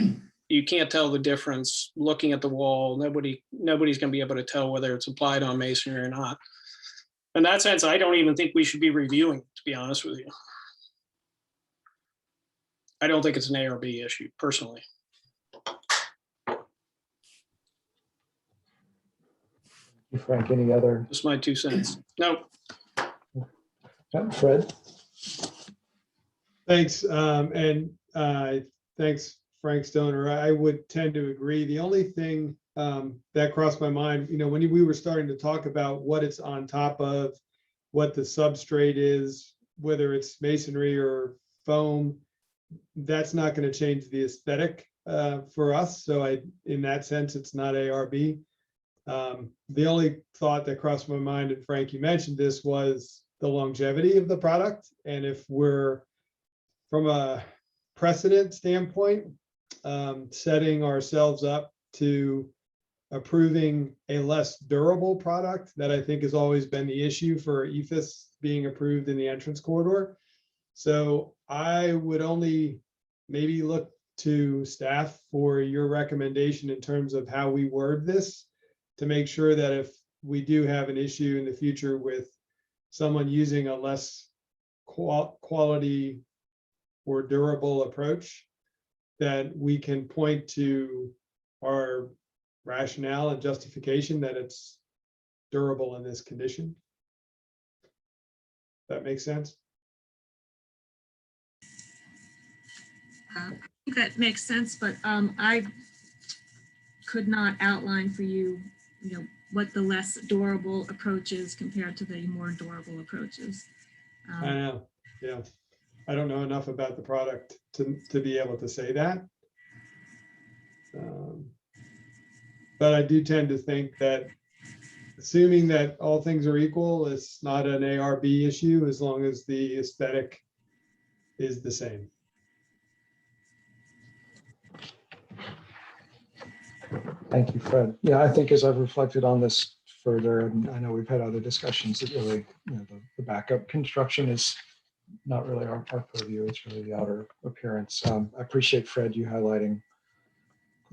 You can't tell the difference looking at the wall. Nobody's going to be able to tell whether it's applied on masonry or not. In that sense, I don't even think we should be reviewing, to be honest with you. I don't think it's an ARB issue, personally. Frank, any other? Just my 2 cents. No. Fred? Thanks. Thanks, Frank Stoner. I would tend to agree. The only thing that crossed my mind, when we were starting to talk about what it's on top of, what the substrate is, whether it's masonry or foam, that's not going to change the aesthetic for us. So in that sense, it's not ARB. The only thought that crossed my mind, and Frank, you mentioned this, was the longevity of the product. And if we're, from a precedent standpoint, setting ourselves up to approving a less durable product, that I think has always been the issue for EFS being approved in the entrance corridor. So I would only maybe look to staff for your recommendation in terms of how we word this, to make sure that if we do have an issue in the future with someone using a less quality or durable approach, that we can point to our rationale and justification that it's durable in this condition. That makes sense? I think that makes sense, but I could not outline for you, what the less durable approach is compared to the more durable approaches. I know, yeah. I don't know enough about the product to be able to say that. But I do tend to think that, assuming that all things are equal, it's not an ARB issue as long as the aesthetic is the same. Thank you, Fred. Yeah, I think as I've reflected on this further, and I know we've had other discussions, that really, the backup construction is not really our purview. It's really the outer appearance. I appreciate, Fred, you highlighting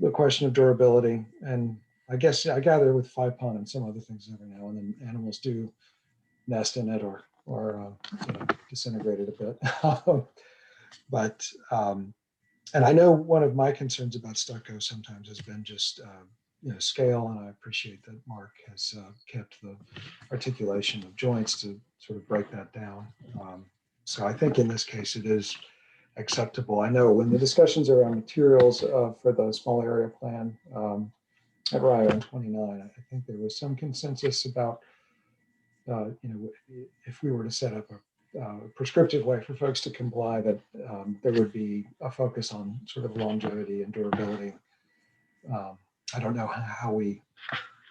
the question of durability. And I guess I gather with FIPON and some other things every now and then animals do nest in it or disintegrate it a bit. And I know one of my concerns about stucco sometimes has been just scale, and I appreciate that Mark has kept the articulation of joints to sort of break that down. So I think in this case it is acceptable. I know when the discussions around materials for the small area plan at Rio 29, I think there was some consensus about if we were to set up a prescriptive way for folks to comply, that there would be a focus on sort of longevity and durability. I don't know how we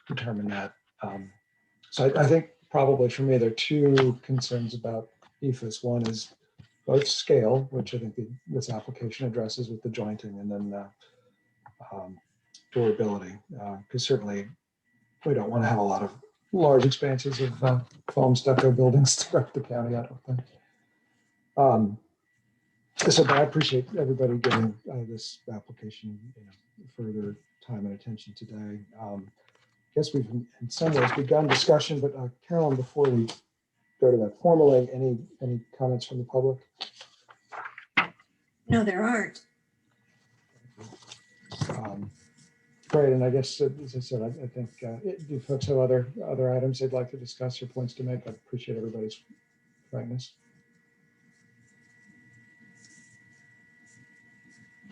determine that. So I think probably for me, there are 2 concerns about EFS. One is both scale, which I think this application addresses with the jointing, and then durability, because certainly we don't want to have a lot of large expanses of foam stucco buildings throughout the county, I don't think. So but I appreciate everybody giving this application further time and attention today. I guess we've in some ways begun discussion, but Carolyn, before we go to that formally, any comments from the public? No, there aren't. Great, and I guess, as I said, I think do folks have other items they'd like to discuss or points to make? I appreciate everybody's frankness.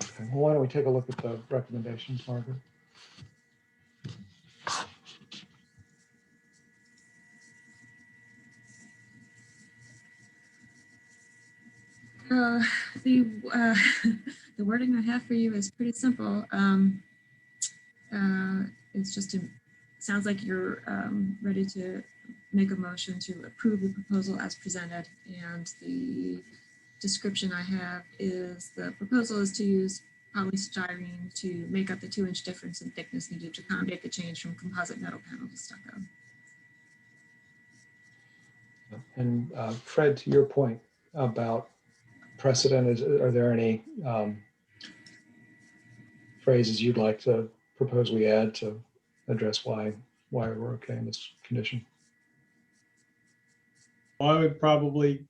Okay, well, why don't we take a look at the recommendations, Margaret? The the wording I have for you is pretty simple. It's just, sounds like you're ready to make a motion to approve the proposal as presented. And the description I have is the proposal is to use polystyrene to make up the 2-inch difference in thickness needed to accommodate the change from composite metal panel to stucco. And Fred, to your point about precedent, are there any phrases you'd like to propose we add to address why we're okay in this condition? I would probably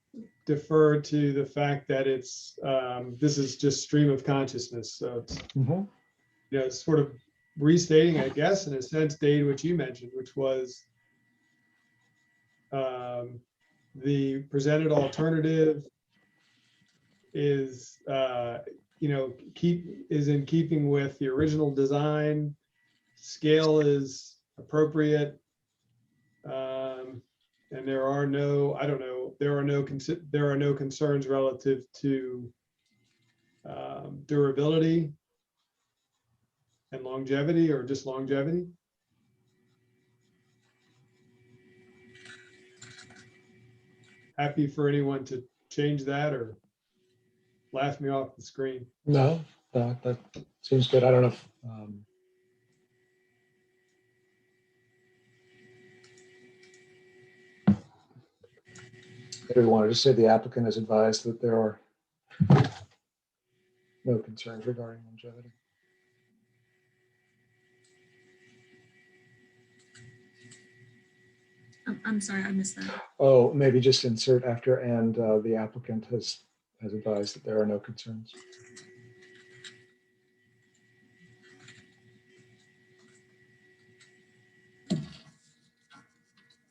defer to the fact that it's this is just stream of consciousness. So it's it's sort of restating, I guess, in a sense, Dave, what you mentioned, which was the presented alternative is is in keeping with the original design. Scale is appropriate. And there are no, there are no concerns relative to durability and longevity, or just longevity. Happy for anyone to change that or laugh me off the screen. No, that seems good. I don't know if maybe we want to just say the applicant has advised that there are no concerns regarding longevity. I'm sorry, I missed that. Oh, maybe just insert after and the applicant has advised that there are no concerns.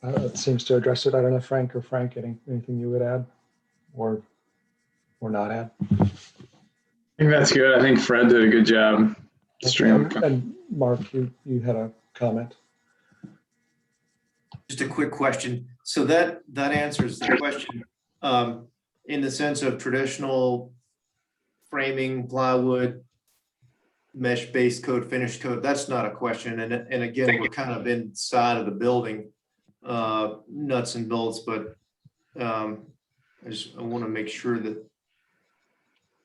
It seems to address it. I don't know, Frank, anything you would add or not add? I think that's good. I think Fred did a good job. And Mark, you had a comment. Just a quick question. So that answers the question in the sense of traditional framing, plywood, mesh base coat, finish coat. That's not a question. And again, we're kind of inside of the building, nuts and bolts, but I want to make sure that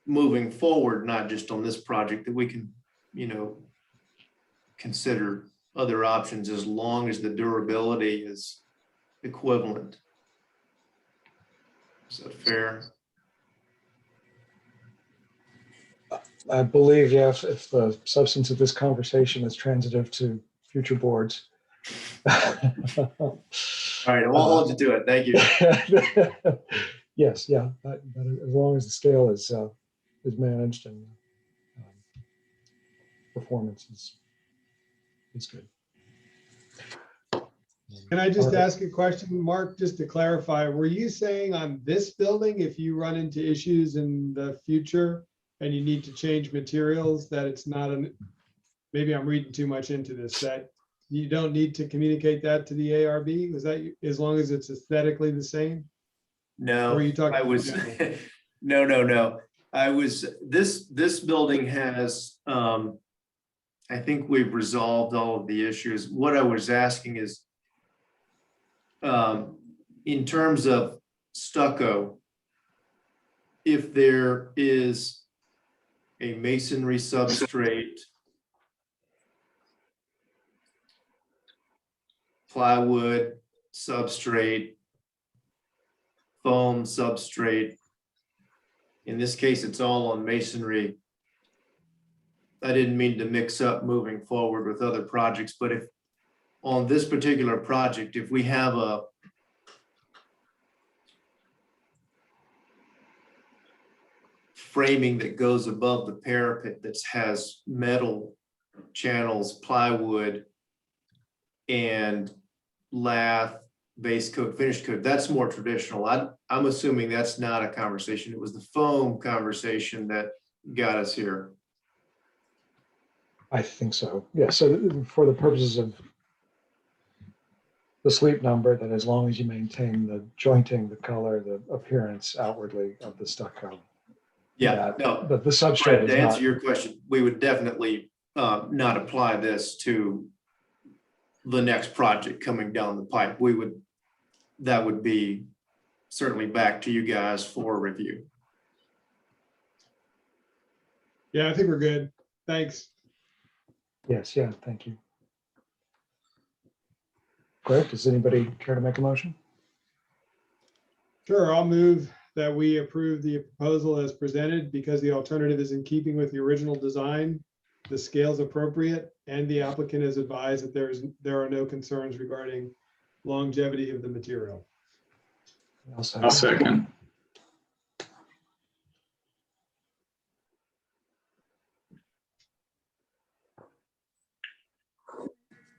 moving forward, not just on this project, that we can, consider other options as long as the durability is equivalent. Is that fair? I believe, yes, if the substance of this conversation is transitive to future boards. All right, I won't hold you to it. Thank you. Yes, yeah, but as long as the scale is managed and performance is good. Can I just ask a question, Mark, just to clarify? Were you saying on this building, if you run into issues in the future and you need to change materials, that it's not maybe I'm reading too much into this, that you don't need to communicate that to the ARB? Was that as long as it's aesthetically the same? No, or are you talking I was no. I was this building has I think we've resolved all of the issues. What I was asking is in terms of stucco, if there is a masonry substrate, plywood substrate, foam substrate, in this case, it's all on masonry. I didn't mean to mix up moving forward with other projects, but if on this particular project, if we have a framing that goes above the parapet that has metal channels, plywood, and lath, base coat, finish coat, that's more traditional. I'm assuming that's not a conversation. It was the foam conversation that got us here. I think so. Yeah. So for the purposes of the sleep number, that as long as you maintain the jointing, the color, the appearance outwardly of the stucco, Yeah, no, But the substrate to is answer not. your question, we would definitely not apply this to the next project coming down the pipe. That would be certainly back to you guys for review. Yeah, I think we're good. Thanks. Yes, yeah, thank you. Great. Does anybody care to make a motion? Sure, I'll move that we approve the proposal as presented because the alternative is in keeping with the original design, the scale is appropriate, and the applicant has advised that there are no concerns regarding longevity of the material. I'll second.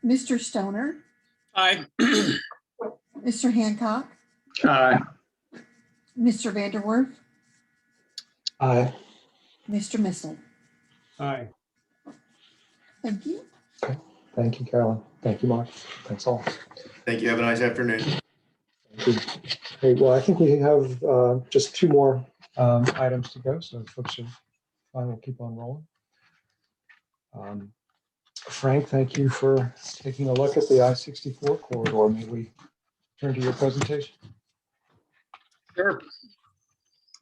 Mr. Stoner, Aye. Mr. Hancock, Aye. Mr. Vanderwerf, Aye. Mr. Missile. Aye. Thank you. Okay. Thank you, Carolyn. Thank you, Mark. Thanks all. Thank you. Have a nice afternoon. Thank you. Okay, well, I think we have just two more items to go, so folks are fine. We'll keep on rolling. Frank, thank you for taking a look at the I-64 corridor. May we turn to your presentation? Sure.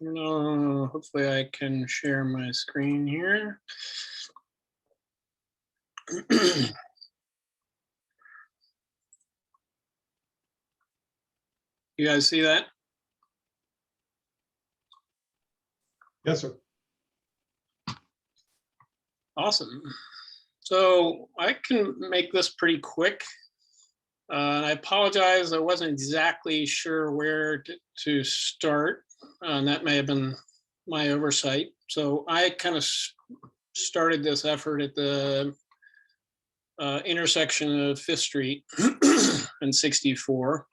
Hopefully I can share my screen here. You guys see that? Yes, sir. Awesome. So I can make this pretty quick. I apologize, I wasn't exactly sure where to start. And that may have been my oversight. So I kind of started this effort at the intersection of Fifth Street and 64.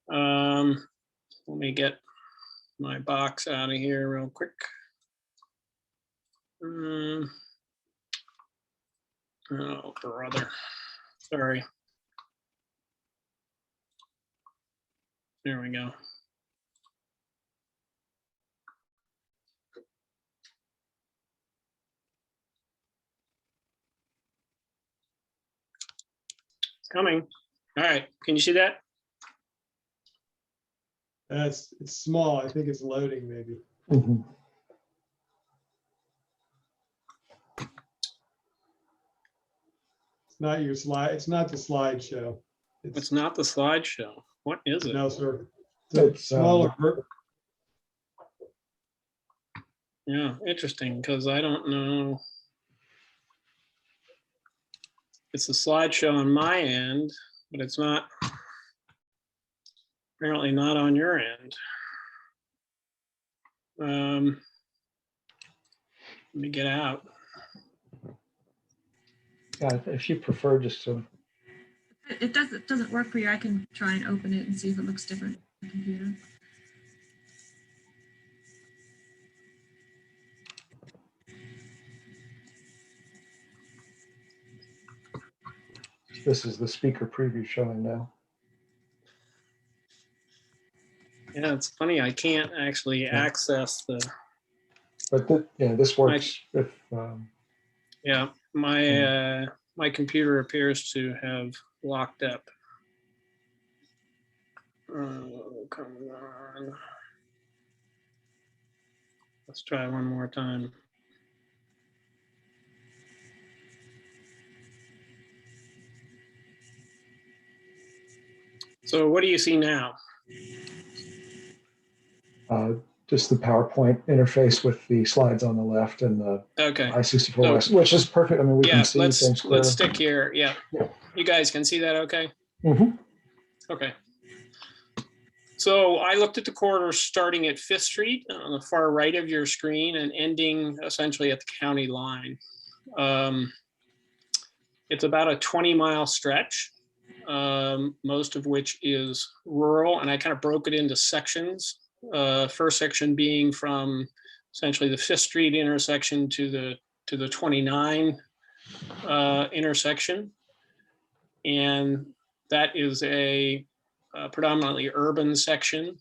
Let me get my box out of here real quick. Oh, brother. Sorry. There we go. It's coming. All right. Can you see that? It's small. I think it's loading maybe. Mhm. It's not your slide. It's not the slideshow. It's not the slideshow. What is it? No, sir. It's smaller. Yeah, interesting, because I don't know. It's a slideshow on my end, but it's not, apparently not on your end. Let me get out. Yeah, if you prefer just to. It doesn't work for you. I can try and open it and see if it looks different on the computer. This is the speaker preview showing now. Yeah, it's funny, I can't actually access the. But this works if. Yeah, my computer appears to have locked up. Oh, come on. Let's try one more time. So what do you see now? Just the PowerPoint interface with the slides on the left and the I-64, So, which is perfect. I mean, we yeah, can see things clearly. let's stick here. Yeah. You guys can see that okay? Mm-hmm. Okay. So I looked at the corridor starting at Fifth Street on the far right of your screen and ending essentially at the county line. It's about a 20-mile stretch, most of which is rural, and I kind of broke it into sections. First section being from essentially the Fifth Street intersection to the 29 intersection, and that is a predominantly urban section.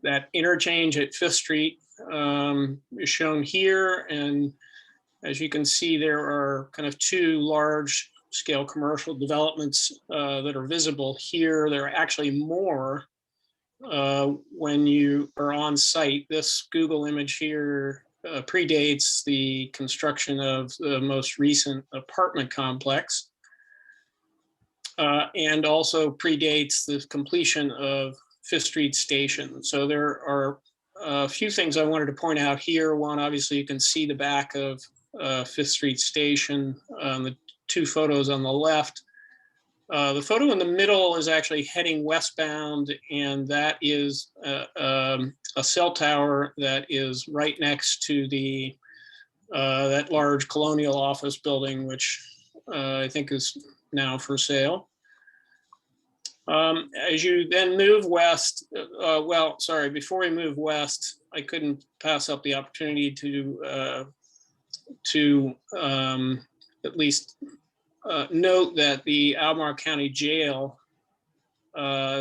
That interchange at Fifth Street is shown here. And as you can see, there are kind of two large scale commercial developments that are visible here. There are actually more when you are on site. This Google image here predates the construction of the most recent apartment complex and also predates the completion of Fifth Street Station. So there are a few things I wanted to point out here. One, obviously you can see the back of Fifth Street Station, the two photos on the left. The photo in the middle is actually heading westbound, and that is a cell tower that is right next to the that large colonial office building, which I think is now for sale. As you then move west, well, sorry, before we move west, I couldn't pass up the opportunity to at least note that the Albemarle County Jail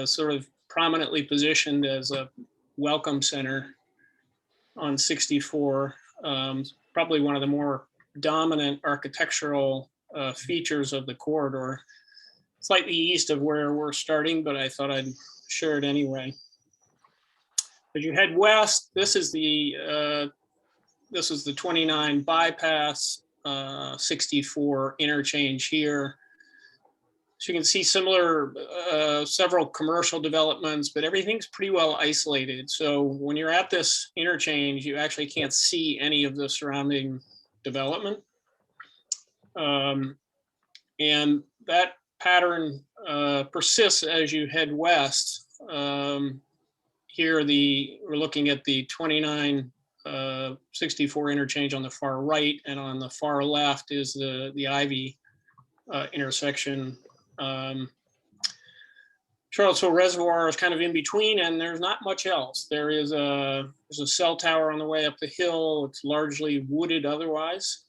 sort of prominently positioned as a welcome center on 64, probably one of the more dominant architectural features of the corridor, slightly east of where we're starting, but I thought I'd share it anyway. As you head west, this is the 29 bypass, 64 interchange here. So you can see similar, several commercial developments, but everything's pretty well isolated. So when you're at this interchange, you actually can't see any of the surrounding development. And that pattern persists as you head west. Here, we're looking at the 29 64 interchange on the far right, and on the far left is the Ivy intersection. Charlottesville Reservoir is kind of in between, and there's not much else. There's a cell tower on the way up the hill. It's largely wooded otherwise.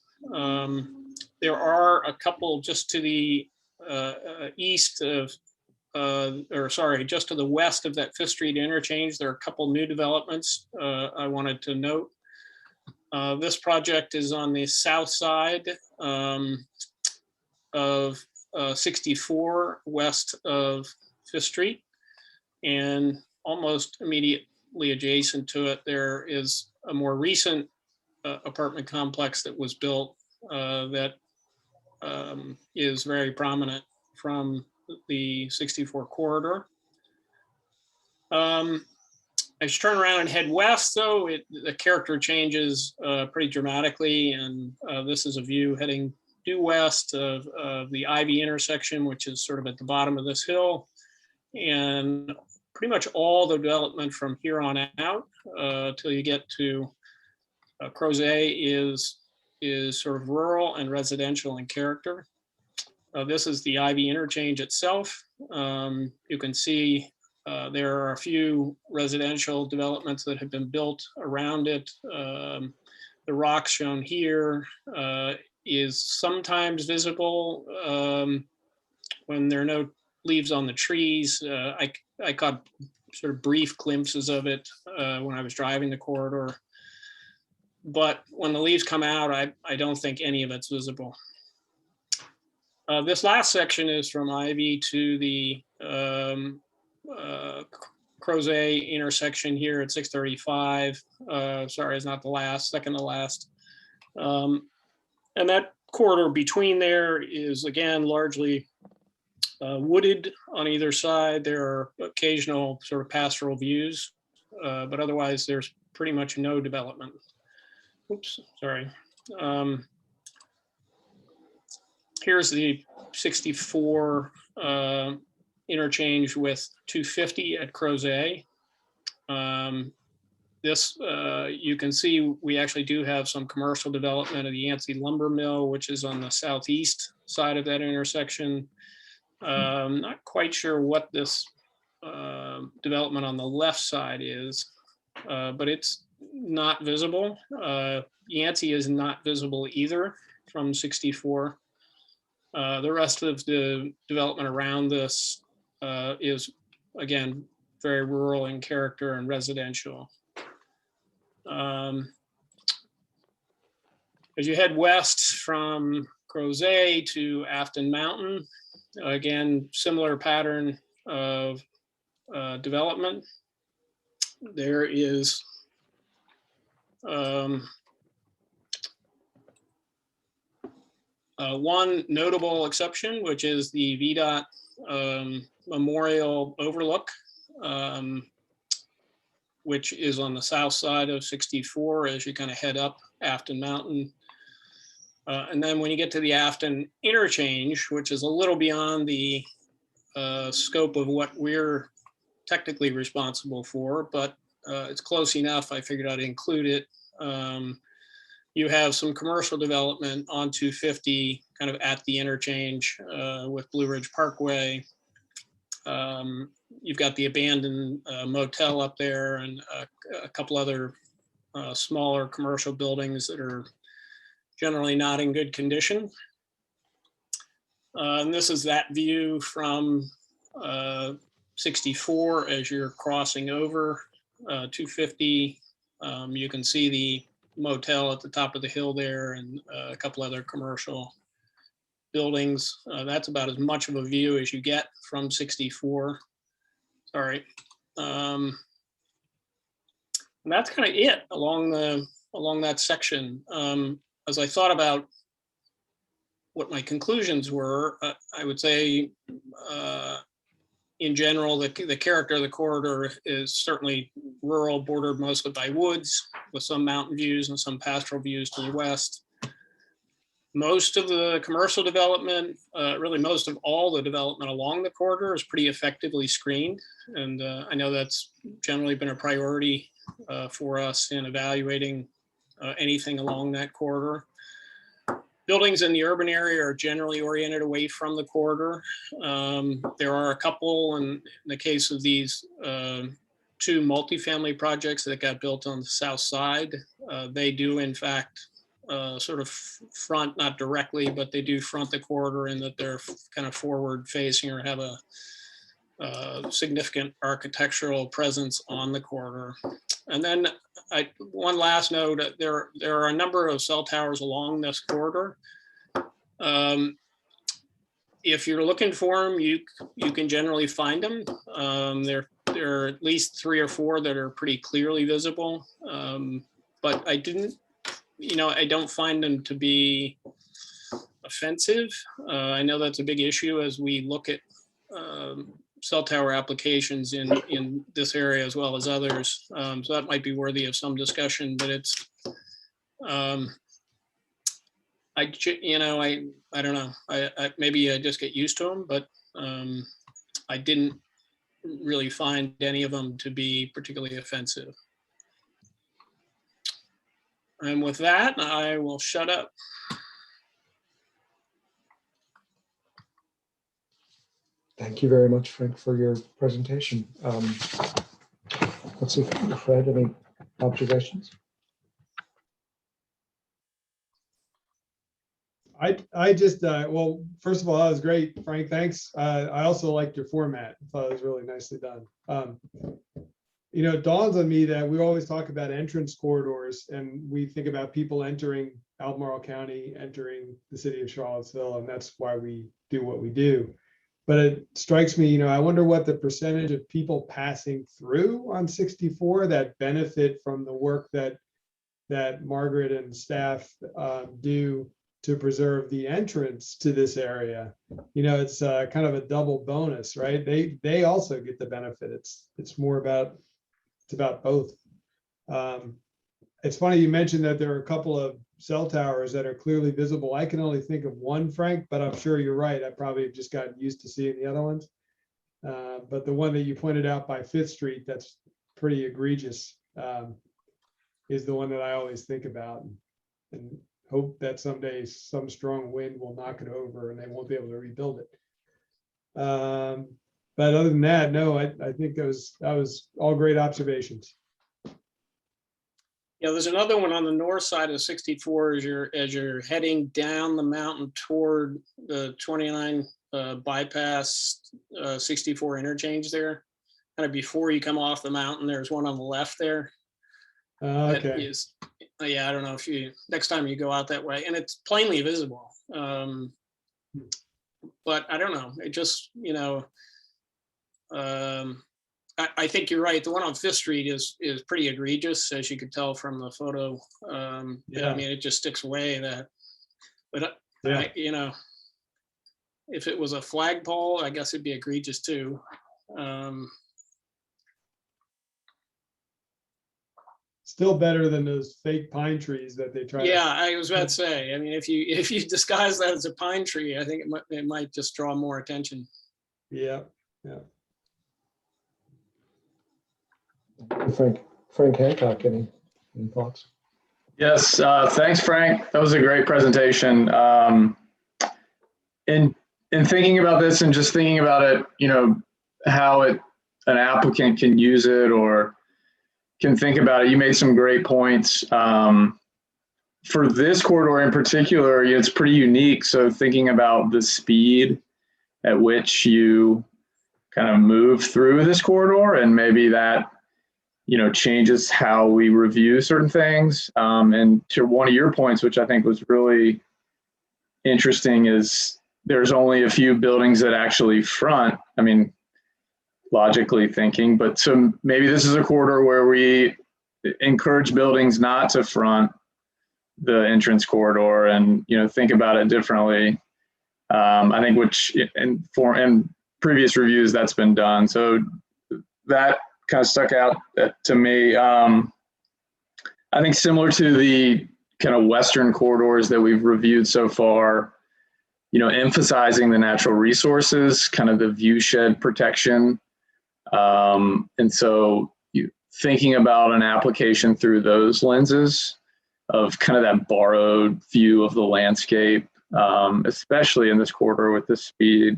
There are a couple just to the east of, or sorry, just to the west of that Fifth Street interchange. There are a couple new developments I wanted to note. This project is on the south side of 64 west of Fifth Street, and almost immediately adjacent to it, there is a more recent apartment complex that was built that is very prominent from the 64 corridor. As you turn around and head west, though, the character changes pretty dramatically, and this is a view heading due west of the Ivy intersection, which is sort of at the bottom of this hill, and pretty much all the development from here on out till you get to Crozet is sort of rural and residential in character. This is the Ivy interchange itself. You can see there are a few residential developments that have been built around it. The rock shown here is sometimes visible when there are no leaves on the trees. I caught sort of brief glimpses of it when I was driving the corridor. But when the leaves come out, I don't think any of it's visible. This last section is from Ivy to the Crozet intersection here at 635. Sorry, it's not the last, second to last. And that corridor between there is, again, largely wooded on either side. There are occasional sort of pastoral views, but otherwise there's pretty much no development. Oops, sorry. Here's the 64 interchange with 250 at Crozet. This, you can see we actually do have some commercial development of the Yancey Lumber Mill, which is on the southeast side of that intersection. Not quite sure what this development on the left side is, but it's not visible. Yancey is not visible either from 64. The rest of the development around this is, again, very rural in character and residential. As you head west from Crozet to Afton Mountain, again, similar pattern of development. There is one notable exception, which is the VDOT Memorial Overlook, which is on the south side of 64 as you kind of head up Afton Mountain. And then when you get to the Afton interchange, which is a little beyond the scope of what we're technically responsible for, but it's close enough, I figured I'd include it. You have some commercial development on 250 kind of at the interchange with Blue Ridge Parkway. You've got the abandoned motel up there and a couple other smaller commercial buildings that are generally not in good condition. And this is that view from 64 as you're crossing over 250. You can see the motel at the top of the hill there and a couple other commercial buildings. That's about as much of a view as you get from 64. Sorry. And that's kind of it along that section. As I thought about what my conclusions were, I would say in general, the character of the corridor is certainly rural, bordered mostly by woods, with some mountain views and some pastoral views to the west. Most of the commercial development, really most of all the development along the corridor is pretty effectively screened. And I know that's generally been a priority for us in evaluating anything along that corridor. Buildings in the urban area are generally oriented away from the corridor. There are a couple, in the case of these two multifamily projects that got built on the south side, they do in fact sort of front, not directly, but they do front the corridor in that they're kind of forward facing or have a significant architectural presence on the corridor. And then one last note, there are a number of cell towers along this corridor. If you're looking for them, you can generally find them. There are at least 3 or 4 that are pretty clearly visible. But I don't find them to be offensive. I know that's a big issue as we look at cell tower applications in this area as well as others. So that might be worthy of some discussion, but it's, I don't know. Maybe I just get used to them, but I didn't really find any of them to be particularly offensive. And with that, I will shut up. Thank you very much, Frank, for your presentation. Let's see, Fred, any observations? I just, well, first of all, that was great, Frank, thanks. I also liked your format. I thought it was really nicely done. It dawns on me that we always talk about entrance corridors and we think about people entering Albemarle County, entering the city of Charlottesville, and that's why we do what we do. But it strikes me, I wonder what the percentage of people passing through on 64 that benefit from the work that Margaret and staff do to preserve the entrance to this area. It's kind of a double bonus, right? They also get the benefit. It's more about, it's about both. It's funny you mentioned that there are a couple of cell towers that are clearly visible. I can only think of one, Frank, but I'm sure you're right. I probably have just gotten used to seeing the other ones. But the one that you pointed out by 5th Street, that's pretty egregious, is the one that I always think about and hope that someday some strong wind will knock it over and they won't be able to rebuild it. But other than that, no, I think that was all great observations. Yeah, there's another one on the north side of 64 as you're heading down the mountain toward the 29 bypass 64 interchange there. Kind of before you come off the mountain, there's one on the left there. That Okay. is, yeah, I don't know if you, next time you go out that way, and it's plainly visible. But I don't know, it just, I think you're right. The one on Fifth Street is pretty egregious, as you could tell from the photo. Yeah. I mean, it just sticks away that, but Yeah. if it was a flagpole, I guess it'd be egregious too. Still better than those fake pine trees that they try. Yeah, I was about to say, I mean, if you disguise that as a pine tree, I think it might just draw more attention. Yeah, yeah. Frank Hancock, any thoughts? Yes, thanks, Frank. That was a great presentation. In thinking about this and just thinking about it, how an applicant can use it or can think about it, you made some great points. For this corridor in particular, it's pretty unique. So thinking about the speed at which you kind of move through this corridor, and maybe that changes how we review certain things. And to one of your points, which I think was really interesting, is there's only a few buildings that actually front. I mean, logically thinking, but so maybe this is a corridor where we encourage buildings not to front the entrance corridor and think about it differently. I think which in previous reviews that's been done. So that kind of stuck out to me. I think similar to the kind of western corridors that we've reviewed so far, emphasizing the natural resources, kind of the view shed protection. And so thinking about an application through those lenses of kind of that borrowed view of the landscape, especially in this corridor with the speed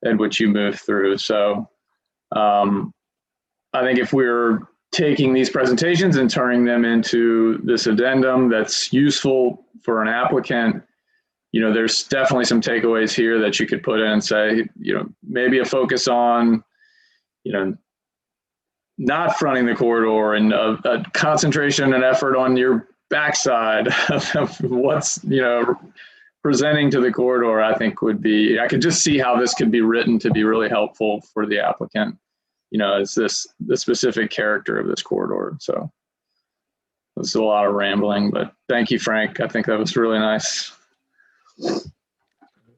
at which you move through. So I think if we're taking these presentations and turning them into this addendum that's useful for an applicant, there's definitely some takeaways here that you could put in and say, maybe a focus on, not fronting the corridor and a concentration and effort on your backside of what's, presenting to the corridor, I think I could just see how this could be written to be really helpful for the applicant, as the specific character of this corridor. So this is a lot of rambling, but thank you, Frank. I think that was really nice.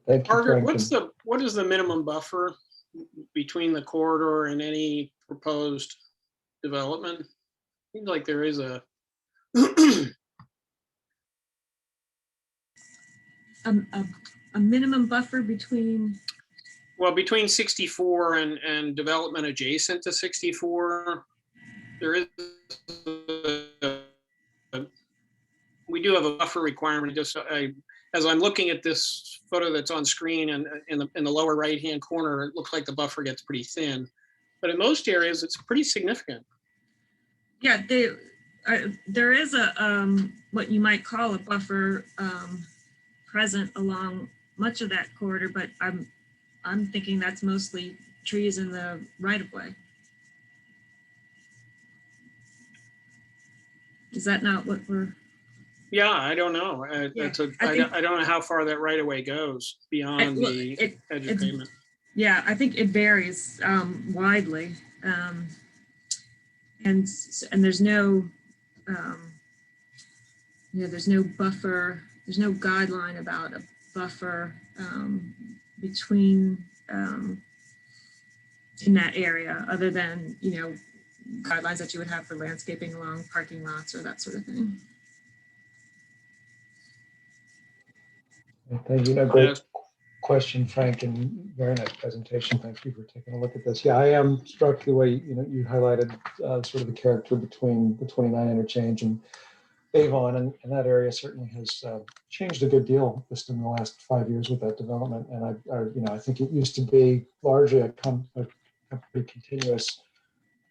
Thank you, Margaret, Frank. what is the minimum buffer between the corridor and any proposed development? Seems like there is a a minimum buffer between. Well, between 64 and development adjacent to 64, there is we do have a buffer requirement. Just as I'm looking at this photo that's on screen, and in the lower right hand corner, it looks like the buffer gets pretty thin, but in most areas it's pretty significant. Yeah, there is a what you might call a buffer present along much of that corridor, but I'm thinking that's mostly trees in the right of way. Is that not what we're? Yeah, I don't know. I don't know how far that right of way goes beyond the edge of pavement. Yeah, I think it varies widely, and there's no, there's no buffer. There's no guideline about a buffer between in that area, other than guidelines that you would have for landscaping along parking lots or that sort of thing. Thank you. Great question, Frank, and very nice presentation. Thank you for taking a look at this. Yeah, I am struck the way you highlighted sort of the character between the 29 interchange and Avon, and that area certainly has changed a good deal just in the last 5 years with that development. And I think it used to be largely a pretty continuous,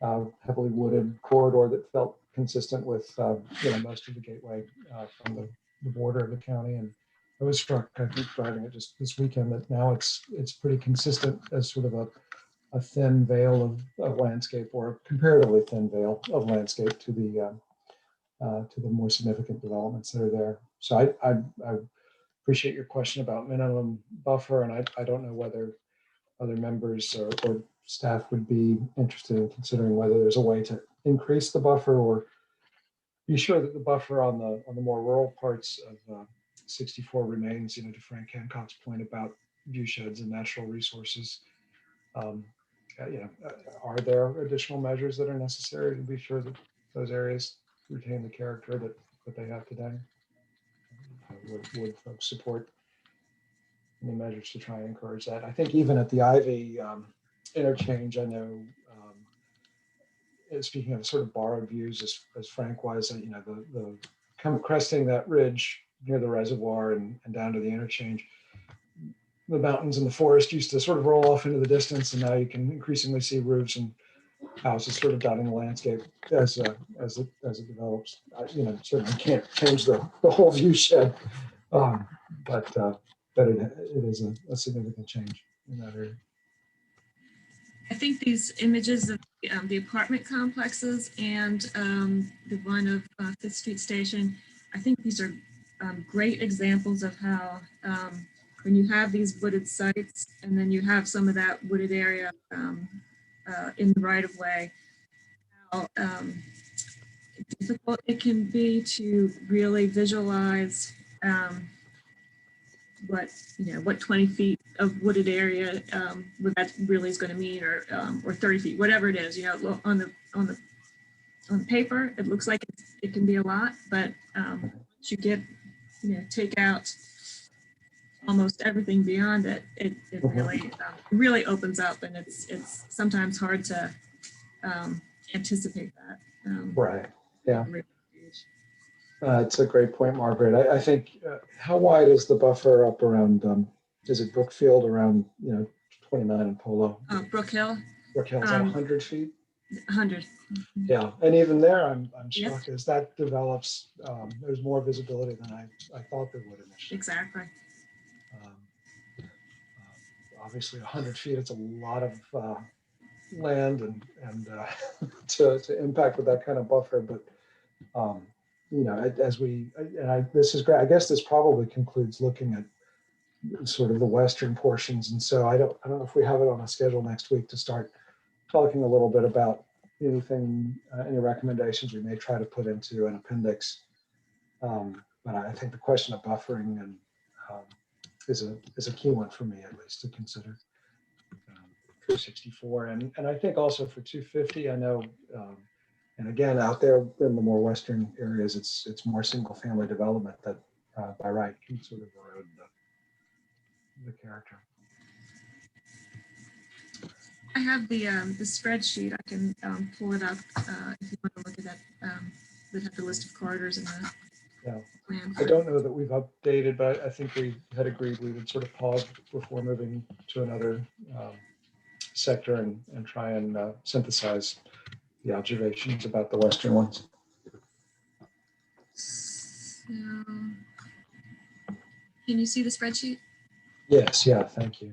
heavily wooded corridor that felt consistent with most of the gateway from the border of the county. And I was struck, I think, driving it just this weekend, that now it's pretty consistent as sort of a thin veil of landscape, or a comparatively thin veil of landscape to to the more significant developments that are there. So I appreciate your question about minimum buffer, and I don't know whether other members or staff would be interested in considering whether there's a way to increase the buffer or be sure that the buffer on the more rural parts of 64 remains, to Frank Hancock's point about view sheds and natural resources. Are there additional measures that are necessary to be sure that those areas retain the character that they have today? Would folks support any measures to try and encourage that? I think even at the Ivy interchange, I know, speaking of sort of borrowed views, as Frank was, the come cresting that ridge near the reservoir and down to the interchange, the mountains and the forest used to sort of roll off into the distance, and now you can increasingly see roofs and houses sort of dotting the landscape as it develops. Certainly can't change the whole view shed, but it is a significant change in that area. I think these images of the apartment complexes and the one of Fifth Street Station, I think these are great examples of how when you have these wooded sites and then you have some of that wooded area in the right of way, how difficult it can be to really visualize what 20 feet of wooded area what that really is going to mean, or 30 feet, whatever it is. On the paper, it looks like it can be a lot, but once you get take out almost everything beyond it, it really opens up, and it's sometimes hard to anticipate that. Right. Yeah. It's a great point, Margaret. I think how wide is the buffer up around? Is it Brookfield around 29 and Polo? Brook Hill. Brook Hill is that 100 feet? 100. Yeah, and even there, I'm struck as that develops. There's more visibility than I thought there would initially. Exactly. Obviously, 100 feet. It's a lot of land and to impact with that kind of buffer, but. This is great. I guess this probably concludes looking at sort of the western portions, and so I don't know if we have it on a schedule next week to start talking a little bit about anything, any recommendations we may try to put into an appendix. But I think the question of buffering and is a key one for me, at least, to consider. 264, and I think also for 250, I know. And again, out there in the more western areas, it's more single-family development that, by right, can sort of erode the character. I have the spreadsheet. I can pull it up if you want to look at that. That have the list of corridors in the plan. I don't know that we've updated, but I think we had agreed we would sort of pause before moving to another sector and try and synthesize the observations about the western ones. So, can you see the spreadsheet? Yes, yeah, thank you.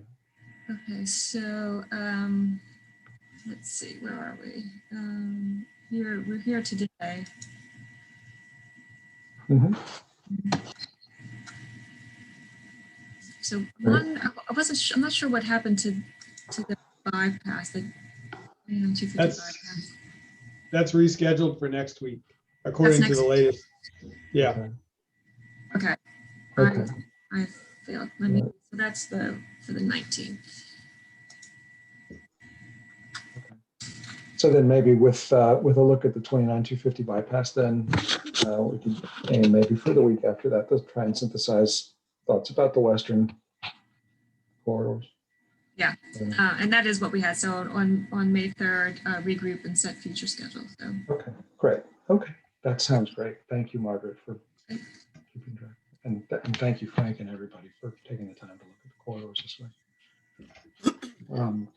Okay, so let's see, where are we? We're here today. Mm-hmm. So one, I'm not sure what happened to the bypass. The 250 bypass. That's rescheduled for next week, according to the latest. Yeah. Okay. Okay. I failed. So that's for the 19th. So then maybe with a look at the 29-250 bypass, then we can aim maybe for the week after that to try and synthesize thoughts about the western corridors. Yeah, and that is what we had. So on May 3rd, regroup and set future schedules. So. Okay, great. Okay, that sounds great. Thank you, Margaret, for keeping track. And thank you, Frank, and everybody for taking the time to look at the corridors this way.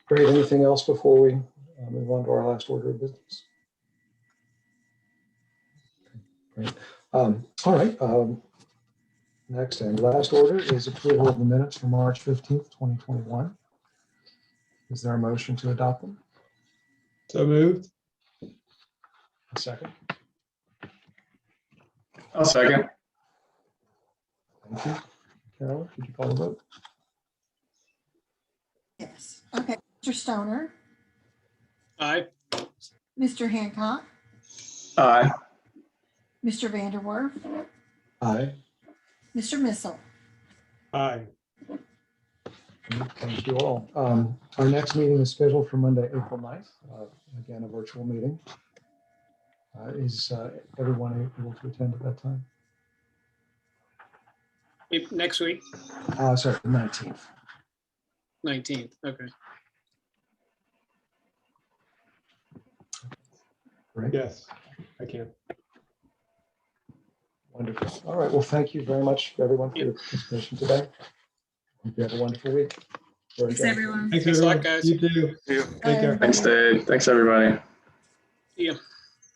Great. Anything else before we move on to our last order of business? Okay, great. All right. Next and last order is approval of the minutes for March 15th, 2021. Is there a motion to adopt them? So moved. A second. I'll second. Thank you. Carol, could you call the vote? Yes. Okay, Mr. Stoner, Aye. Mr. Hancock, Aye. Mr. Vanderwerf, Aye. Mr. Missile. Aye. Thank you all. Our next meeting is scheduled for Monday, April 9th. Again, a virtual meeting. Is everyone able to attend at that time? Next week, Sorry, the 19th. 19th. Okay. Great. Yes, I can. Wonderful. All right. Well, thank you very much, everyone, for your participation today. Hope you have a wonderful week. Thanks, everyone. Thanks, Thanks a lot, everyone. guys. You too. Yeah. Take care. Thanks, Dave. Thanks, everybody. See ya.